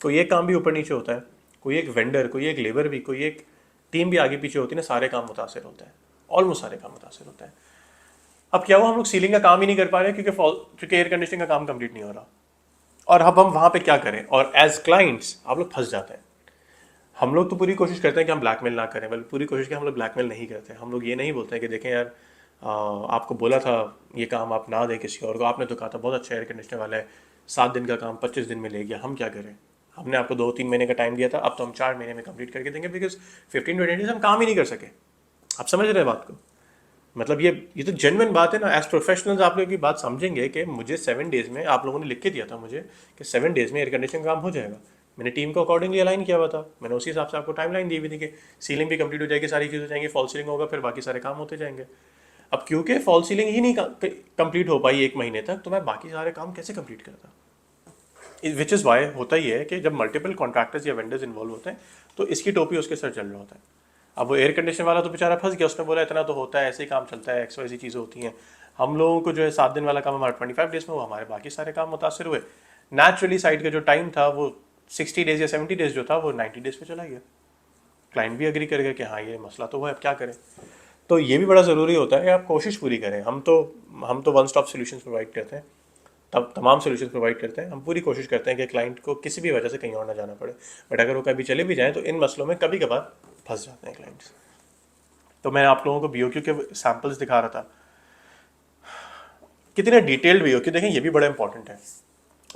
कोई एक काम भी ऊपर नीचे होता है, कोई एक वेंडर, कोई एक लेबर भी, कोई एक टीम भी आगे पीछे होती है ना, सारे काम मुतासर होते हैं, ऑलमोस्ट सारे काम मुतासर होते हैं। अब क्या हुआ, हम लोग सीलिंग का काम ही नहीं कर पा रहे क्योंकि एयर कंडीशनिंग का काम कंप्लीट नहीं हो रहा। और अब हम वहाँ पे क्या करें, और एज क्लाइंट्स आप लोग फंस जाते हैं। हम लोग तो पूरी कोशिश करते हैं कि हम ब्लैकमेल ना करें, बल्कि पूरी कोशिश की हम लोग ब्लैकमेल नहीं करते। हम लोग ये नहीं बोलते हैं कि देखें यार आपको बोला था ये काम आप ना दें किसी और को, आपने तो कहा था बहुत अच्छा एयर कंडीशनर वाला है, 7 दिन का काम 25 दिन में ले गया, हम क्या करें, हमने आपको 2-3 महीने का टाइम दिया था, अब तो हम 4 महीने में कंप्लीट करके देंगे, बिकॉज 15-20 डेज हम काम ही नहीं कर सके। आप समझ रहे हैं बात को, मतलब ये तो जेन्युइन बात है ना। एज प्रोफेशनल्स आप लोग की बात समझेंगे कि मुझे 7 डेज में, आप लोगों ने लिख के दिया था मुझे कि 7 डेज में एयर कंडीशनिंग काम हो जाएगा, मैंने टीम को अकॉर्डिंगली अलाइन किया हुआ था, मैंने उसी हिसाब से आपको टाइम लाइन दी हुई थी कि सीलिंग भी कंप्लीट हो जाएगी, सारी चीज़ हो जाएंगी, फॉल सीलिंग होगा, फिर बाकी सारे काम होते जाएंगे। अब क्योंकि फॉल सीलिंग ही नहीं कंप्लीट हो पाई 1 महीने तक, तो मैं बाकी सारे काम कैसे कंप्लीट करता। विच इज़ वाई होता ही है कि जब मल्टीपल कॉन्ट्रैक्टर्स या वेंडर्स इन्वॉल्व होते हैं तो इसकी टोपी उसके सर चल रहा होता है। अब वो एयर कंडीशन वाला तो बेचारा फंस गया, उसने बोला इतना तो होता है, ऐसे ही काम चलता है, XYZ चीज़ें होती हैं। हम लोगों को जो है 7 दिन वाला काम हमारा 25 डेज में हुआ, हमारे बाकी सारे काम मुतासर हुए। नेचुरली साइट का जो टाइम था वो 60 डेज या 70 डेज जो था वो 90 डेज पे चला गया। क्लाइंट भी एग्री कर गया कि हाँ ये मसला तो है, अब क्या करें। तो ये भी बड़ा ज़रूरी होता है कि आप कोशिश पूरी करें। हम तो वन स्टॉप सोल्यूशन प्रोवाइड करते हैं, तब तमाम सोल्यूशन प्रोवाइड करते हैं। हम पूरी कोशिश करते हैं कि क्लाइंट को किसी भी वजह से कहीं और ना जाना पड़े, बट अगर वो कभी चले भी जाएँ तो इन मसलों में कभी कभार फंस जाते हैं क्लाइंट्स। तो मैं आप लोगों को BOQ के सैम्पल्स दिखा रहा था, कितने डिटेल्ड BOQ देखें, ये भी बड़ा इंपॉर्टेंट है।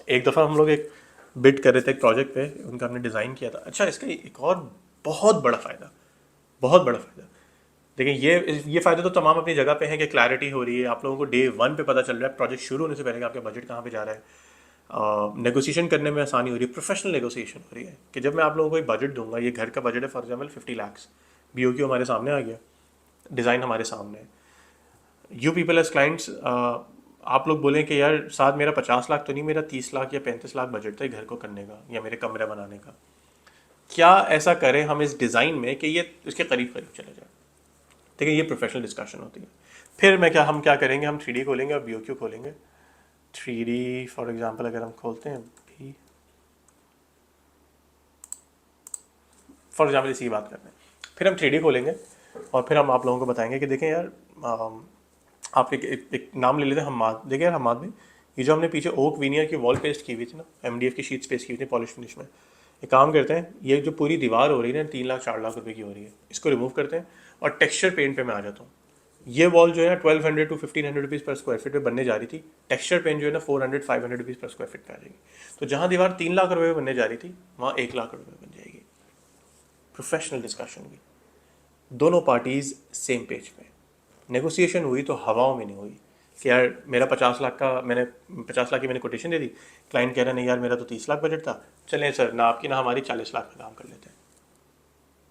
एक दफ़ा हम लोग एक बिड कर रहे थे एक प्रोजेक्ट पे, उनका हमने डिज़ाइन किया था। अच्छा, इसका एक और बहुत बड़ा फ़ायदा देखिए ये फ़ायदे तो तमाम अपनी जगह पे हैं कि क्लैरिटी हो रही है, आप लोगों को डे वन पे पता चल रहा है प्रोजेक्ट शुरू होने से पहले कि आपका बजट कहाँ पे जा रहा है। नेगोशिएशन करने में आसानी हो रही है, प्रोफेशनल नेगोशिएशन हो रही है कि जब मैं आप लोगों को एक बजट दूंगा, ये घर का बजट है फॉर एग्जाम्पल 50 lakhs, BOQ हमारे सामने आ गया, डिज़ाइन हमारे सामने है, यू पीपल एज क्लाइंट्स, आप लोग बोलें कि यार साथ मेरा 50 लाख तो नहीं, मेरा 30 लाख या 35 लाख बजट था घर को करने का या मेरे कमरा बनाने का, क्या ऐसा करें हम इस डिज़ाइन में कि ये इसके करीब करीब चले जाए। ठीक है, ये प्रोफेशनल डिस्कशन होती है। फिर हम क्या करेंगे, हम 3D खोलेंगे और BOQ खोलेंगे। 3D फॉर एग्जांपल अगर हम खोलते हैं भी, फॉर एग्जांपल इसी की बात करते हैं, फिर हम 3D खोलेंगे और फिर हम आप लोगों को बताएंगे कि देखें यार, आप एक नाम ले लेते हैं हम्माद। देखिए यार हम्माद भाई, ये जो हमने पीछे ओक वीनियर की वॉल पेस्ट की हुई थी ना, MDF की शीट्स पेस्ट की हुई थी पॉलिश फिनिश में, एक काम करते हैं, ये जो पूरी दीवार हो रही है ना 3 लाख 4 लाख रुपए की हो रही है, इसको रिमूव करते हैं और टेक्सचर पेंट पे मैं आ जाता हूँ। ये वॉल जो है ना 1200 to 1500 rupees per square feet पे बनने जा रही थी, टेक्सचर पेंट जो है ना 400 500 रुपीज़ पर स्क्वायर फीट पे आ जाएगी। तो जहाँ दीवार 3 लाख रुपए में बनने जा रही थी, वहाँ 1 लाख रुपए में बन जाएगी। प्रोफेशनल डिस्कशन हुई, दोनों पार्टीज सेम पेज पे, नेगोशिएशन हुई तो हवाओं में नहीं हुई कि यार मेरा 50 लाख का, मैंने 50 लाख की मैंने कोटेशन दे दी, क्लाइंट कह रहा नहीं यार मेरा तो 30 लाख बजट था, चलें सर ना आपकी ना हमारी 40 लाख में काम कर लेते हैं।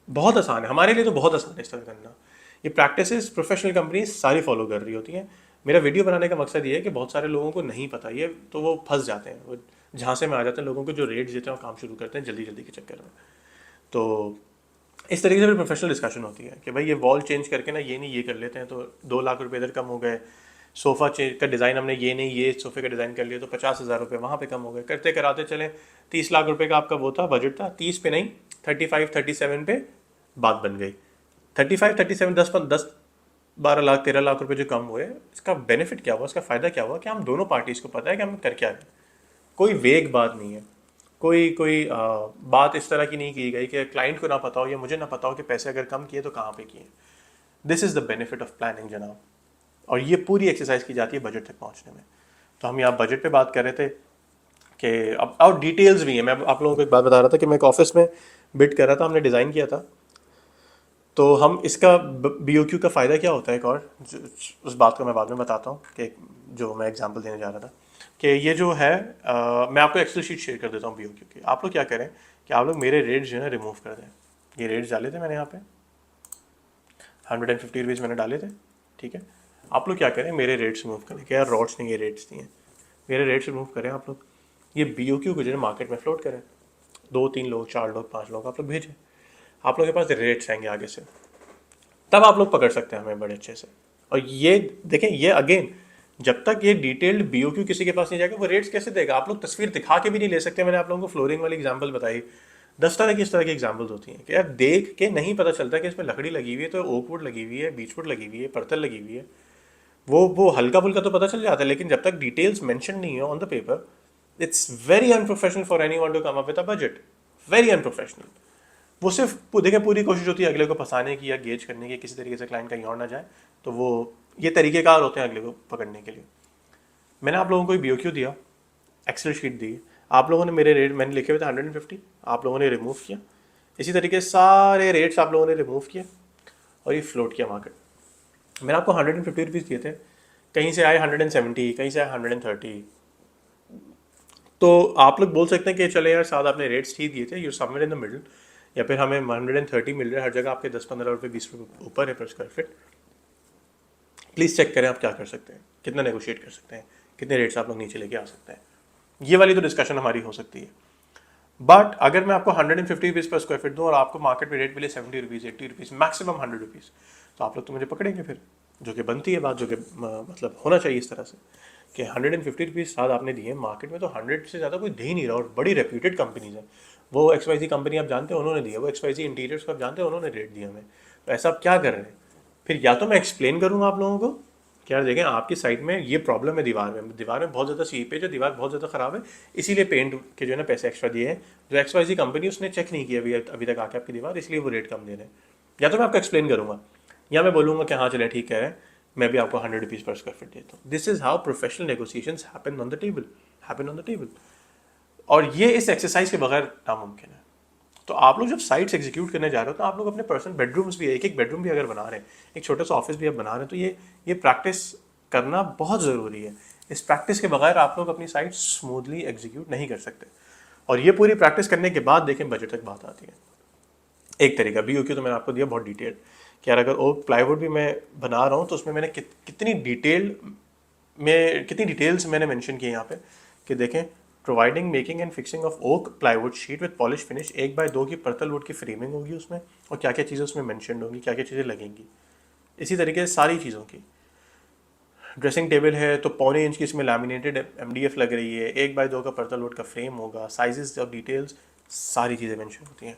बहुत आसान है हमारे लिए, तो बहुत आसान है इस तरह करना। ये प्रैक्टिसेस प्रोफेशनल कंपनीज सारी फॉलो कर रही होती हैं। मेरा वीडियो बनाने का मकसद ये है कि बहुत सारे लोगों को नहीं पता ये, तो वो फंस जाते हैं, वो झांसे में आ जाते हैं, लोगों को जो रेट्स देते हैं वो काम शुरू करते हैं जल्दी जल्दी के चक्कर में। तो इस तरीके से फिर प्रोफेशनल डिस्कशन होती है कि भाई ये वॉल चेंज करके ना ये नहीं ये कर लेते हैं, तो 2 लाख रुपए इधर कम हो गए, सोफ़ा चेंज का डिज़ाइन हमने ये नहीं ये सोफ़े का डिज़ाइन कर लिया तो 50,000 रुपये वहाँ पे कम हो गए, करते कराते चले 30 लाख रुपए का आपका वो था बजट था, 30 पे नहीं 35 37 पे बात बन गई। 35 37 10 12 लाख 13 लाख रुपए जो कम हुए, इसका बेनिफिट क्या हुआ, इसका फ़ायदा क्या हुआ कि हम दोनों पार्टीज़ को पता है कि हम कर क्या रहे हैं। कोई वेग बात नहीं है, कोई कोई बात इस तरह की नहीं की गई कि क्लाइंट को ना पता हो या मुझे ना पता हो कि पैसे अगर कम किए तो कहाँ पे किए। This is the benefit of planning जनाब, और ये पूरी एक्सरसाइज की जाती है बजट तक पहुँचने में। तो हम यहाँ बजट पे बात कर रहे थे कि अब और डिटेल्स भी हैं। मैं आप लोगों को एक बात बता रहा था कि मैं एक ऑफिस में बिड कर रहा था, हमने डिज़ाइन किया था, तो हम इसका BOQ का फ़ायदा क्या होता है, एक और उस बात को मैं बाद में बताता हूँ कि जो मैं एग्जांपल देने जा रहा था कि ये जो है, मैं आपको एक्सेल शीट शेयर कर देता हूँ BOQ की। आप लोग क्या करें कि आप लोग मेरे रेट्स जो है ना रिमूव कर दें। ये रेट्स डाले थे मैंने यहाँ पे 150 रुपीज़ मैंने डाले थे, ठीक है। आप लोग क्या करें, मेरे रेट्स रिमूव करें, क्या यार रॉड्स नहीं ये रेट्स दिए, मेरे रेट्स रिमूव करें आप लोग। ये BOQ को जो है मार्केट में फ्लोट करें, 2 3 लोग 4 लोग 5 लोग आप लोग भेजें, आप लोगों के पास रेट्स आएंगे आगे से, तब आप लोग पकड़ सकते हैं हमें बड़े अच्छे से। और ये देखें, ये अगेन जब तक ये डिटेल्ड BOQ किसी के पास नहीं जाएगा वो रेट्स कैसे देगा, आप लोग तस्वीर दिखा के भी नहीं ले सकते। मैंने आप लोगों को फ्लोरिंग वाली एग्जांपल बताई, 10 तरह की इस तरह की एग्जांपल्स होती हैं कि यार देख के नहीं पता चलता कि इसमें लकड़ी लगी हुई है तो ओकवुड लगी हुई है, बीचवुड लगी हुई है, पत्थर लगी हुई है, वो हल्का फुल्का तो पता चल जाता है, लेकिन जब तक डिटेल्स मेंशन नहीं है on the paper, it's very unprofessional for anyone to come up with a budget, very unprofessional. वो सिर्फ देखिए पूरी कोशिश होती है अगले को फंसाने की या गेज करने की, किसी तरीके से क्लाइंट कहीं और ना जाए, तो वो ये तरीकेकार होते हैं अगले को पकड़ने के लिए। मैंने आप लोगों को BOQ दिया, एक्सेल शीट दी, आप लोगों ने मेरे रेट मैंने लिखे हुए थे 150, आप लोगों ने रिमूव किया, इसी तरीके से सारे रेट्स आप लोगों ने रिमूव किए और ये फ्लोट किया मार्केट। मैंने आपको 150 रुपीज़ दिए थे, कहीं से आए 170, कहीं से आए 130, तो आप लोग बोल सकते हैं कि चले यार साथ आपने रेट्स ठीक दिए थे, you somewhere in the middle, या फिर हमें 130 मिल रहा है हर जगह, आपके 10 15 रुपये 20 रुपये ऊपर है पर स्क्वायर फीट। प्लीज़ चेक करें आप क्या कर सकते हैं, कितना नेगोशिएट कर सकते हैं, कितने रेट्स आप लोग नीचे लेके आ सकते हैं। ये वाली तो डिस्कशन हमारी हो सकती है। बट अगर मैं आपको 150 रुपीज़ पर स्क्वायर फीट दूँ और आपको मार्केट में रेट मिले 70 रुपीज़ 80 रुपीज़ मैक्सिमम 100 रुपीज़, तो आप लोग तो मुझे पकड़ेंगे फिर, जो कि बनती है बात, जो कि मतलब होना चाहिए इस तरह से कि 150 रुपीज़ साथ आपने दिए, मार्केट में तो 100 से ज़्यादा कोई दे ही नहीं रहा, और बड़ी रेप्यूटेड कंपनीज है। वो XYZ कंपनी आप जानते हैं उन्होंने दिया, वो XYZ इंटीरियर्स को आप जानते हैं उन्होंने रेट दिया हमें, तो ऐसा आप क्या कर रहे हैं। फिर या तो मैं एक्सप्लेन करूँगा आप लोगों को कि यार देखें आपकी साइट में ये प्रॉब्लम है, दीवार में बहुत ज़्यादा सीपेज है, दीवार बहुत ज़्यादा ख़राब है, इसीलिए पेंट के जो है ना पैसे एक्स्ट्रा दिए हैं, जो XYZ कंपनी उसने चेक नहीं किया अभी तक आके आपकी दीवार, इसलिए वो रेट कम दे रहे हैं। या तो मैं आपको एक्सप्लेन करूँगा या मैं बोलूँगा कि हाँ चले ठीक कह रहे हैं, मैं भी आपको 100 रुपीज़ पर स्क्वायर फीट देता हूँ। This is how professional negotiations happen on the table, और ये इस एक्सरसाइज के बगैर नामुमकिन है। तो आप लोग जब साइट्स एग्जीक्यूट करने जा रहे हो तो आप लोग अपने पर्सनल बेडरूम्स भी, एक एक बेडरूम भी अगर बना रहे हैं, एक छोटा सा ऑफिस भी आप बना रहे हैं, तो ये प्रैक्टिस करना बहुत ज़रूरी है। इस प्रैक्टिस के बगैर आप लोग अपनी साइट स्मूथली एग्जीक्यूट नहीं कर सकते। और ये पूरी प्रैक्टिस करने के बाद देखें बजट तक बात आती है। एक तरीका BOQ तो मैंने आपको दिया बहुत डिटेल कि यार अगर ओक प्लाईवुड भी मैं बना रहा हूँ तो उसमें मैंने कितनी डिटेल्स मैंने मेंशन की यहाँ पे कि देखें, providing making and fixing of oak plywood sheet with polish finish, 1x2 की पर्तल वुड की फ्रेमिंग होगी उसमें, और क्या क्या चीज़ें उसमें मैंशन होंगी, क्या क्या चीज़ें लगेंगी। इसी तरीके से सारी चीज़ों की ड्रेसिंग टेबल है तो 1.25 इंच की इसमें लैमिनेटेड MDF लग रही है, 1x2 का पर्तल वुड का फ्रेम होगा, साइजेस और डिटेल्स सारी चीज़ें मेंशन होती हैं।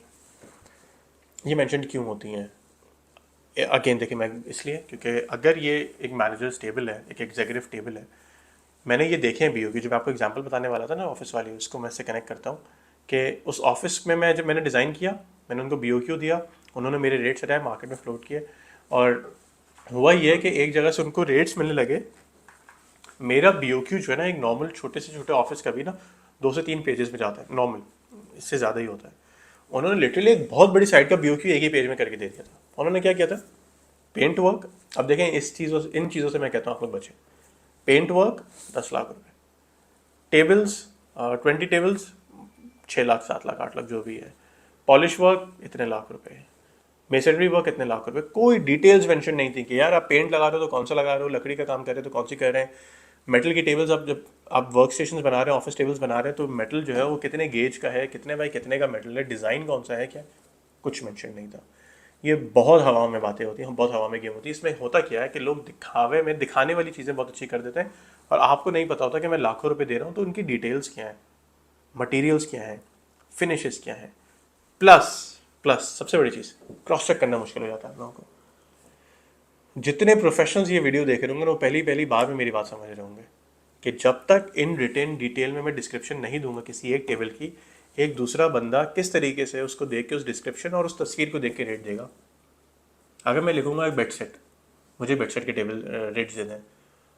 ये मेंशन क्यों होती हैं? अगेन देखिए, मैं इसलिए क्योंकि अगर ये एक मैनेजर्स टेबल है, एक एग्जीक्यूटिव टेबल है, मैंने ये देखे हैं BOQ, जो मैं आपको एग्जांपल बताने वाला था ना ऑफिस वाली, उसको मैं इससे कनेक्ट करता हूँ कि उस ऑफिस में जब मैंने डिज़ाइन किया, मैंने उनको BOQ दिया, उन्होंने मेरे रेट्स हटाए, मार्केट में फ्लोट किए, और हुआ ये कि एक जगह से उनको रेट्स मिलने लगे। मेरा BOQ जो है ना, एक नॉर्मल छोटे से छोटे ऑफिस का भी ना 2 से 3 पेजेस में जाता है नॉर्मल, इससे ज़्यादा ही होता है। उन्होंने लिटरली एक बहुत बड़ी साइट का BOQ एक ही पेज में करके दे दिया था। उन्होंने क्या किया था, पेंट वर्क, अब देखें इन चीज़ों से मैं कहता हूँ आप लोग बचें। पेंट वर्क 10 लाख रुपए, टेबल्स 20 टेबल्स 6 लाख 7 लाख 8 लाख जो भी है, पॉलिश वर्क इतने लाख रुपए, मेसनरी वर्क इतने लाख रुपए। कोई डिटेल्स मेंशन नहीं थी कि यार आप पेंट लगा रहे हो तो कौन सा लगा रहे हो, लकड़ी का काम कर रहे हो तो कौन सी कर रहे हैं, मेटल की टेबल्स, अब जब आप वर्क स्टेशन बना रहे हैं, ऑफिस टेबल्स बना रहे हैं, तो मेटल जो है वो कितने गेज का है, कितने बाई कितने का मेटल है, डिज़ाइन कौन सा है, क्या कुछ मेंशन नहीं था। ये बहुत हवा में बातें होती हैं, बहुत हवा में गेम होती है। इसमें होता क्या है कि लोग दिखावे में दिखाने वाली चीज़ें बहुत अच्छी कर देते हैं, और आपको नहीं पता होता कि मैं लाखों रुपए दे रहा हूँ तो उनकी डिटेल्स क्या है, मटेरियल्स क्या है, फिनिशेस क्या है, प्लस प्लस सबसे बड़ी चीज़, क्रॉस चेक करना मुश्किल हो जाता है आप लोगों को। जितने प्रोफेशनल्स ये वीडियो देख रहे होंगे वो पहली पहली बार में मेरी बात समझ रहे होंगे कि जब तक इन रिटेन डिटेल में मैं डिस्क्रिप्शन नहीं दूंगा किसी एक टेबल की, एक दूसरा बंदा किस तरीके से उसको देख के, उस डिस्क्रिप्शन और उस तस्वीर को देख के रेट देगा। अगर मैं लिखूंगा एक बेड सेट, मुझे बेड सेट के टेबल रेट्स दे दें,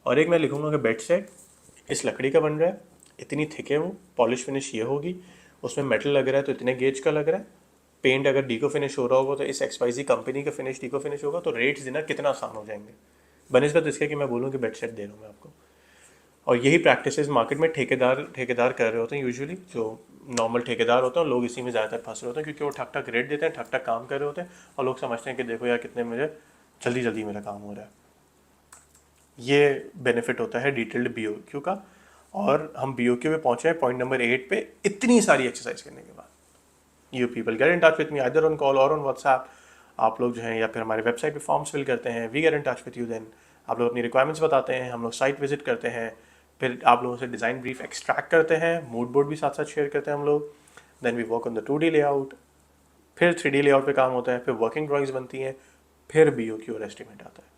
और एक मैं लिखूंगा कि बेड सेट इस लकड़ी का बन रहा है, इतनी थिक है वो, पॉलिश फिनिश ये होगी, उसमें मेटल लग रहा है तो इतने गेज का लग रहा है, पेंट अगर डीको फिनिश हो रहा होगा तो इस XYZ कंपनी का फिनिश डीको फिनिश होगा, तो रेट्स देना कितना आसान हो जाएंगे बनिस्बत इसके कि मैं बोलूँ कि बेड सेट दे रहा हूँ मैं आपको। और यही प्रैक्टिसेस मार्केट में ठेकेदार कर रहे होते हैं यूजुअली, जो नॉर्मल ठेकेदार होते हैं, लोग इसी में ज़्यादातर फंस रहे होते हैं क्योंकि वो ठक ठक रेट देते हैं, ठक ठक काम कर रहे होते हैं, और लोग समझते हैं कि देखो यार कितने मुझे जल्दी जल्दी मेरा काम हो रहा है। ये बेनिफिट होता है डिटेल्ड BOQ का। और हम BOQ पे पहुंचे हैं पॉइंट नंबर 8 पे, इतनी सारी एक्सरसाइज करने के बाद you people get in touch with me either on call और ऑन व्हाट्सएप। आप लोग जो हैं या फिर हमारे वेबसाइट पे फॉर्म्स फिल करते हैं, we get in touch with you, then आप लोग अपनी रिक्वायरमेंट्स बताते हैं, हम लोग साइट विजिट करते हैं, फिर आप लोगों से डिज़ाइन ब्रीफ एक्सट्रैक्ट करते हैं, मूड बोर्ड भी साथ साथ शेयर करते हैं हम लोग, then we work on the 2D layout, फिर 3D लेआउट पे काम होता है, फिर वर्किंग ड्राइंग्स बनती हैं, फिर BOQ और एस्टिमेट आता है।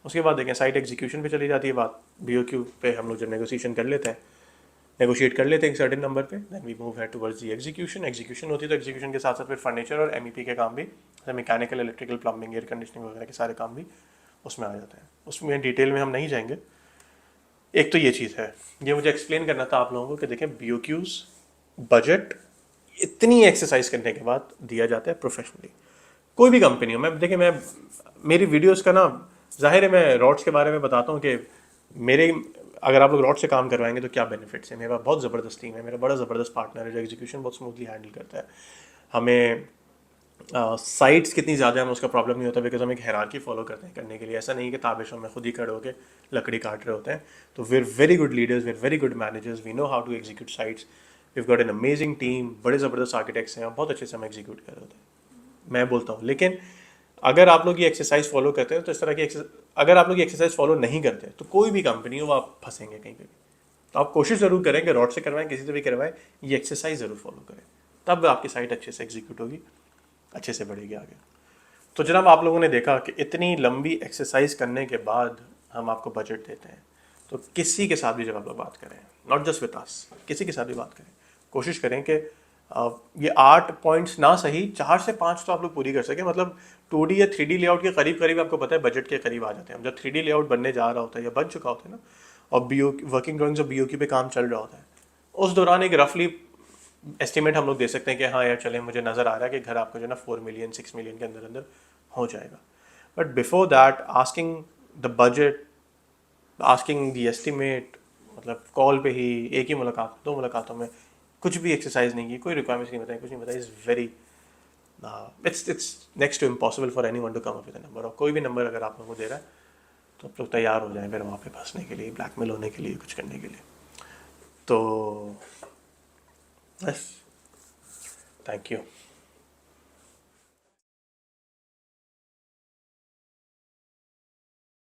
उसके बाद देखें साइट एग्जीक्यूशन पे चली जाती है बात। BOQ पे हम लोग जब नेगोशिएशन कर लेते हैं, नेगोशिएट कर लेते हैं एक सर्टेन नंबर पे, then we move head towards the execution होती है, तो एग्जीक्यूशन के साथ साथ फिर फर्नीचर और MEP के काम भी, जैसे mechanical, electrical, plumbing, air conditioning वगैरह के सारे काम भी उसमें आ जाते हैं। उसमें डिटेल में हम नहीं जाएंगे। एक तो ये चीज़ है, ये मुझे एक्सप्लेन करना था आप लोगों को कि देखें BOQs बजट इतनी एक्सरसाइज करने के बाद दिया जाता है प्रोफेशनली। कोई भी कंपनी हो, मैं देखिए, मैं मेरी वीडियोस का ना, जाहिर है मैं रॉड्स के बारे में बताता हूँ कि मेरे, अगर आप लोग रॉड से काम करवाएंगे तो क्या बेनिफिट्स है। मेरा बहुत ज़बरदस्त टीम है, मेरा बड़ा ज़बरदस्त पार्टनर है जो एग्जीक्यूशन बहुत स्मूथली हैंडल करता है। हमें साइट्स कितनी ज़्यादा है, हमें उसका प्रॉब्लम नहीं होता, बिकॉज हम एक हायरार्की फॉलो करते हैं करने के लिए। ऐसा नहीं कि ताबिशों में खुद ही खड़े होकर लकड़ी काट रहे होते हैं। तो we are very good leaders, we are very good managers, we know how to execute sites, we got an amazing team, बड़े ज़बरदस्त आर्किटेक्ट्स हैं, बहुत अच्छे से हम एग्जीक्यूट कर रहे होते हैं, मैं बोलता हूँ। लेकिन अगर आप लोग ये एक्सरसाइज फॉलो करते हैं तो इस तरह की अगर आप लोग ये एक्सरसाइज फॉलो नहीं करते तो कोई भी कंपनी हो, आप फंसेंगे कहीं पे भी। तो आप कोशिश ज़रूर करें कि रॉड से करवाएं, किसी से भी करवाएं, ये एक्सरसाइज ज़रूर फॉलो करें, तब आपकी साइट अच्छे से एग्जीक्यूट होगी, अच्छे से बढ़ेगी आगे। तो जनाब, आप लोगों ने देखा कि इतनी लंबी एक्सरसाइज करने के बाद हम आपको बजट देते हैं। तो किसी के साथ भी जब आप लोग बात करें, नॉट जस्ट विद अस, किसी के साथ भी बात करें, कोशिश करें कि ये 8 पॉइंट्स ना सही 4 से 5 तो आप लोग पूरी कर सकें। मतलब 2D या 3D लेआउट के करीब करीब आपको पता है बजट के करीब आ जाते हैं हम। जब 3D लेआउट बनने जा रहा होता है या बन चुका होता है ना, और वर्किंग ड्राइंग्स और BOQ पे काम चल रहा होता है, उस दौरान एक रफली एस्टिमेट हम लोग दे सकते हैं कि हाँ यार चले, मुझे नज़र आ रहा है कि घर आपका जो है ना 4 मिलियन 6 मिलियन के अंदर अंदर हो जाएगा। But before that asking the budget, asking the estimate, मतलब कॉल पे ही एक ही मुलाकात 2 मुलाकातों में कुछ भी एक्सरसाइज नहीं की, कोई रिक्वायरमेंट्स नहीं बताई, कुछ नहीं बताई, is very, it's next to impossible for any one to come up with number. और कोई भी नंबर अगर आप लोगों को दे रहा है तो आप लोग तैयार हो जाएं फिर वहाँ पे फंसने के लिए, ब्लैकमेल होने के लिए, कुछ करने के लिए। तो बस, थैंक यू।